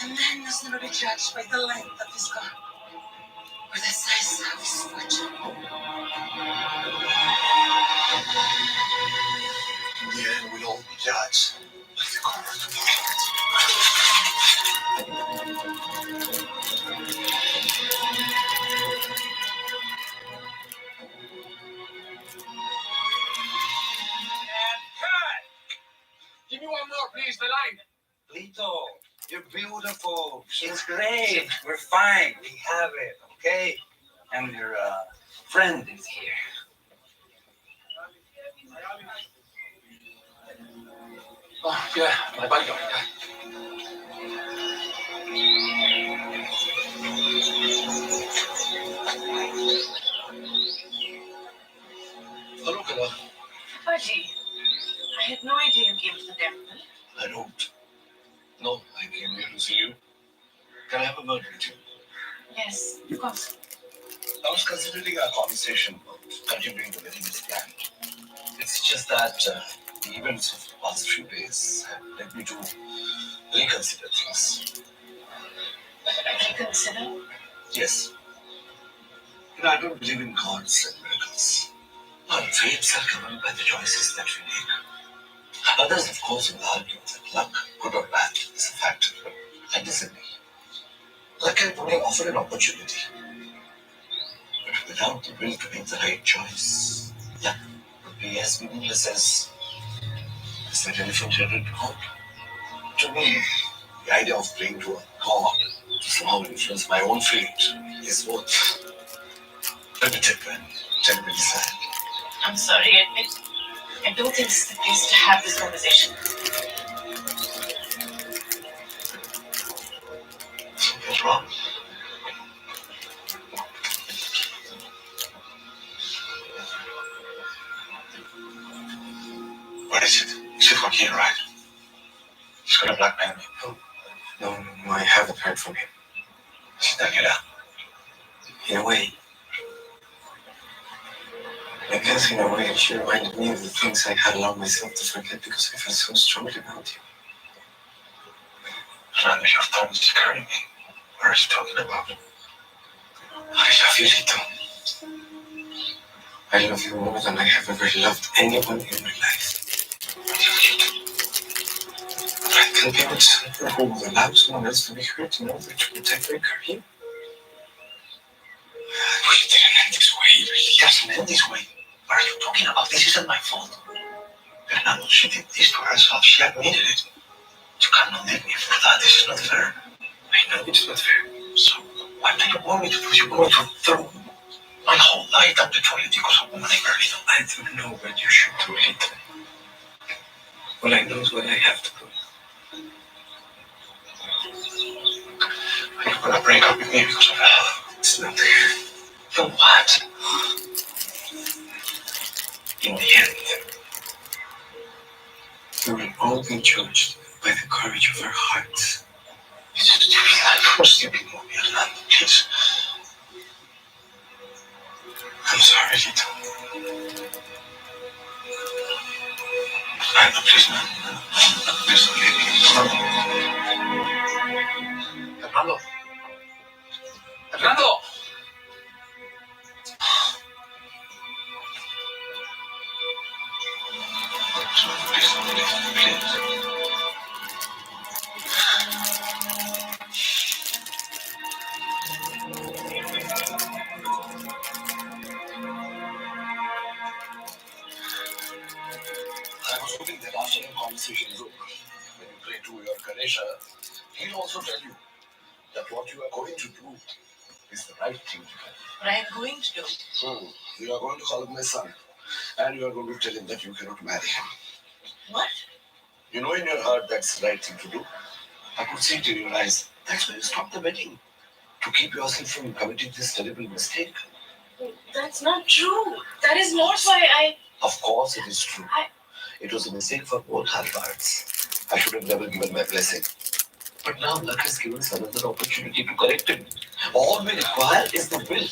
A man must never be judged by the length of his gun or the size of his fortune. In the end, we'll all be judged by the color of the heart. Give me one more, please, the line. Lito, you're beautiful. It's great. We're fine. We have it, okay? And your friend is here. Oh, yeah, my bodyguard. Yeah. Hello, Kala. Haji, I had no idea you came to the temple. I don't. No, I came here to see you. Can I have a word with you? Yes, of course. I was considering our conversation about continuing the wedding as planned. It's just that the events of the past few days have led me to reconsider things. Reconsider? Yes. I don't believe in gods and miracles. Our fates are governed by the choices that we make. Others, of course, will argue that luck, good or bad, is a factor. But that isn't me. Luck can only offer an opportunity. But without the will to make the right choice, luck would be as meaningless as that elephant in a pot. To me, the idea of praying to a god to somehow influence my own fate is both primitive and terribly sad. I'm sorry, I don't think it's the place to have this conversation. Something's wrong. What is it? Is it Joaquin, right? He's gonna blackmail me. No, I haven't heard from him. Sit down, get out. In a way, I guess in a way, she reminded me of the things I had allowed myself to forget because I felt so strongly about you. Run, your tongue is scaring me. What are you talking about? I love you, Rito. I love you more than I have ever loved anyone in my life. I love you too. But I can't be with someone who will allow someone else to be hurt in order to protect my career. We didn't end this way. It really doesn't end this way. What are you talking about? This isn't my fault. Fernando, she did this to herself. She admitted it. You cannot leave me for that. This is not fair. I know it's not fair. So, what do you want me to do? You want me to throw my whole life down the toilet because of a woman I barely know? I don't know what you should do, Rita. All I know is what I have to do. Are you gonna break up with me because of that? It's not there. Then what? In the end, we will all be judged by the courage of our hearts. It's a stupid life or stupid movie, Orlando, please. I'm sorry, Rita. Orlando, please, man. Please don't leave me. Orlando. Orlando! Please don't leave me, please. I was hoping that after the conversation is over, when you pray to your Ganesha, he'll also tell you that what you are going to do is the right thing to do. What I'm going to do. You are going to call up my son, and you are going to tell him that you cannot marry him. What? You know in your heart that's the right thing to do. I could see it in your eyes. That's why you stopped the wedding. To keep yourself from committing this terrible mistake. That's not true. That is not why I... Of course it is true. It was a mistake for both our parts. I should have never given my blessing. But now luck has given us another opportunity to correct it. All we require is the will.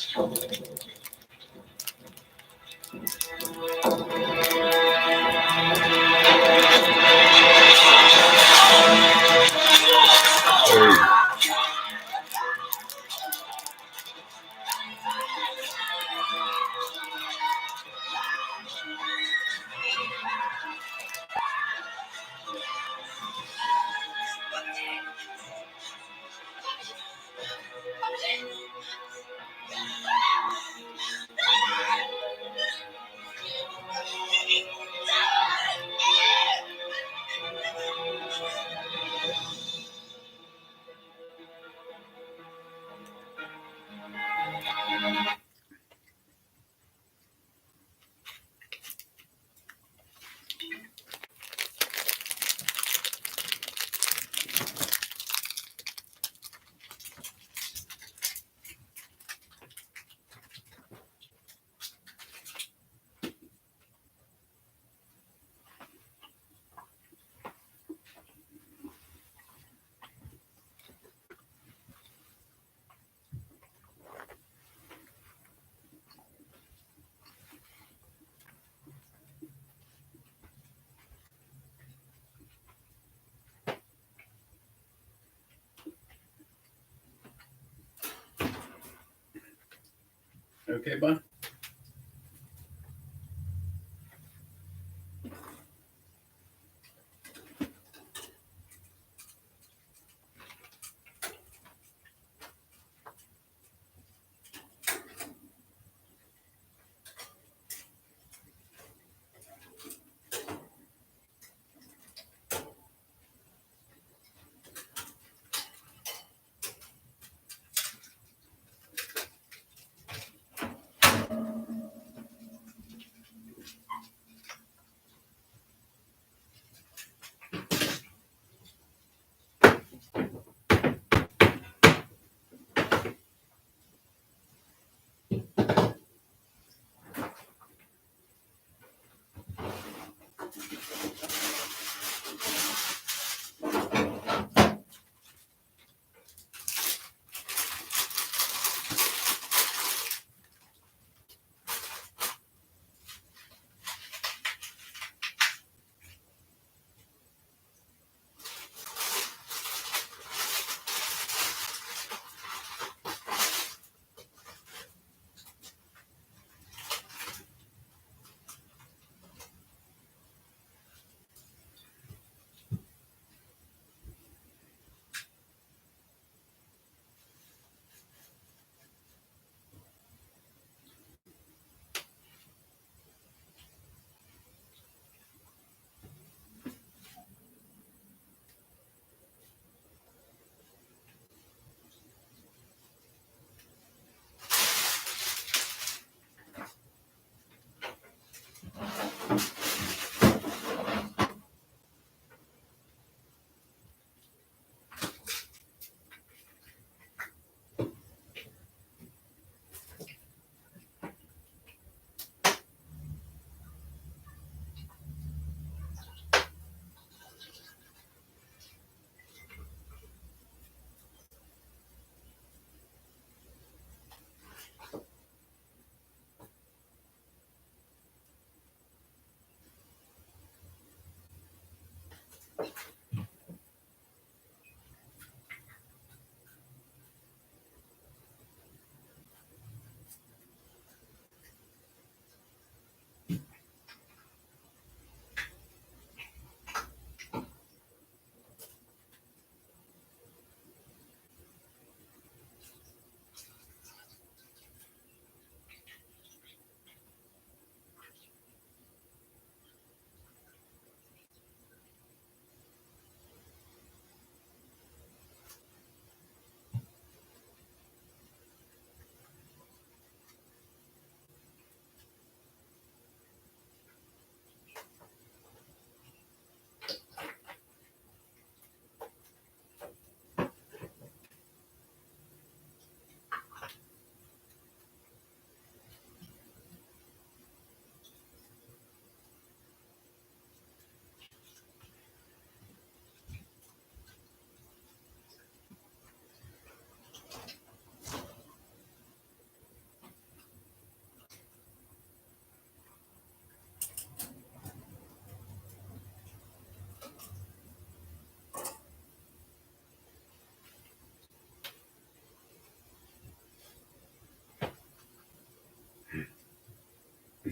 Okay, bud?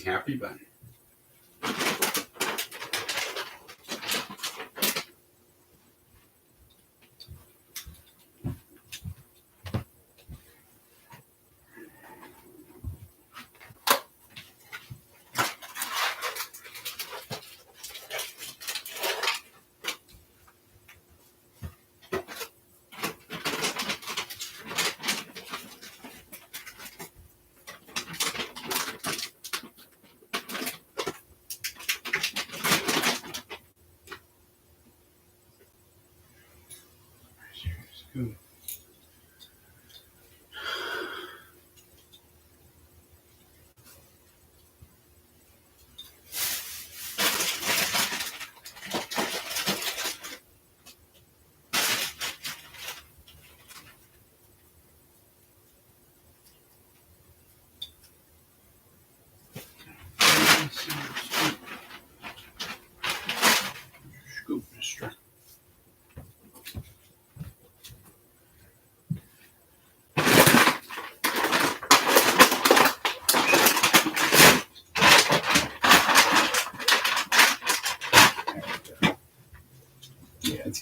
Happy bun.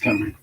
coming.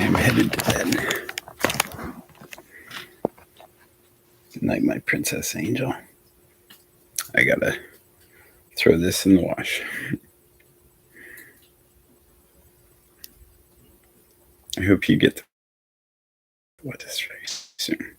I am headed to bed. Good night, my princess angel. I gotta throw this in the wash. I hope you get to watch this very soon.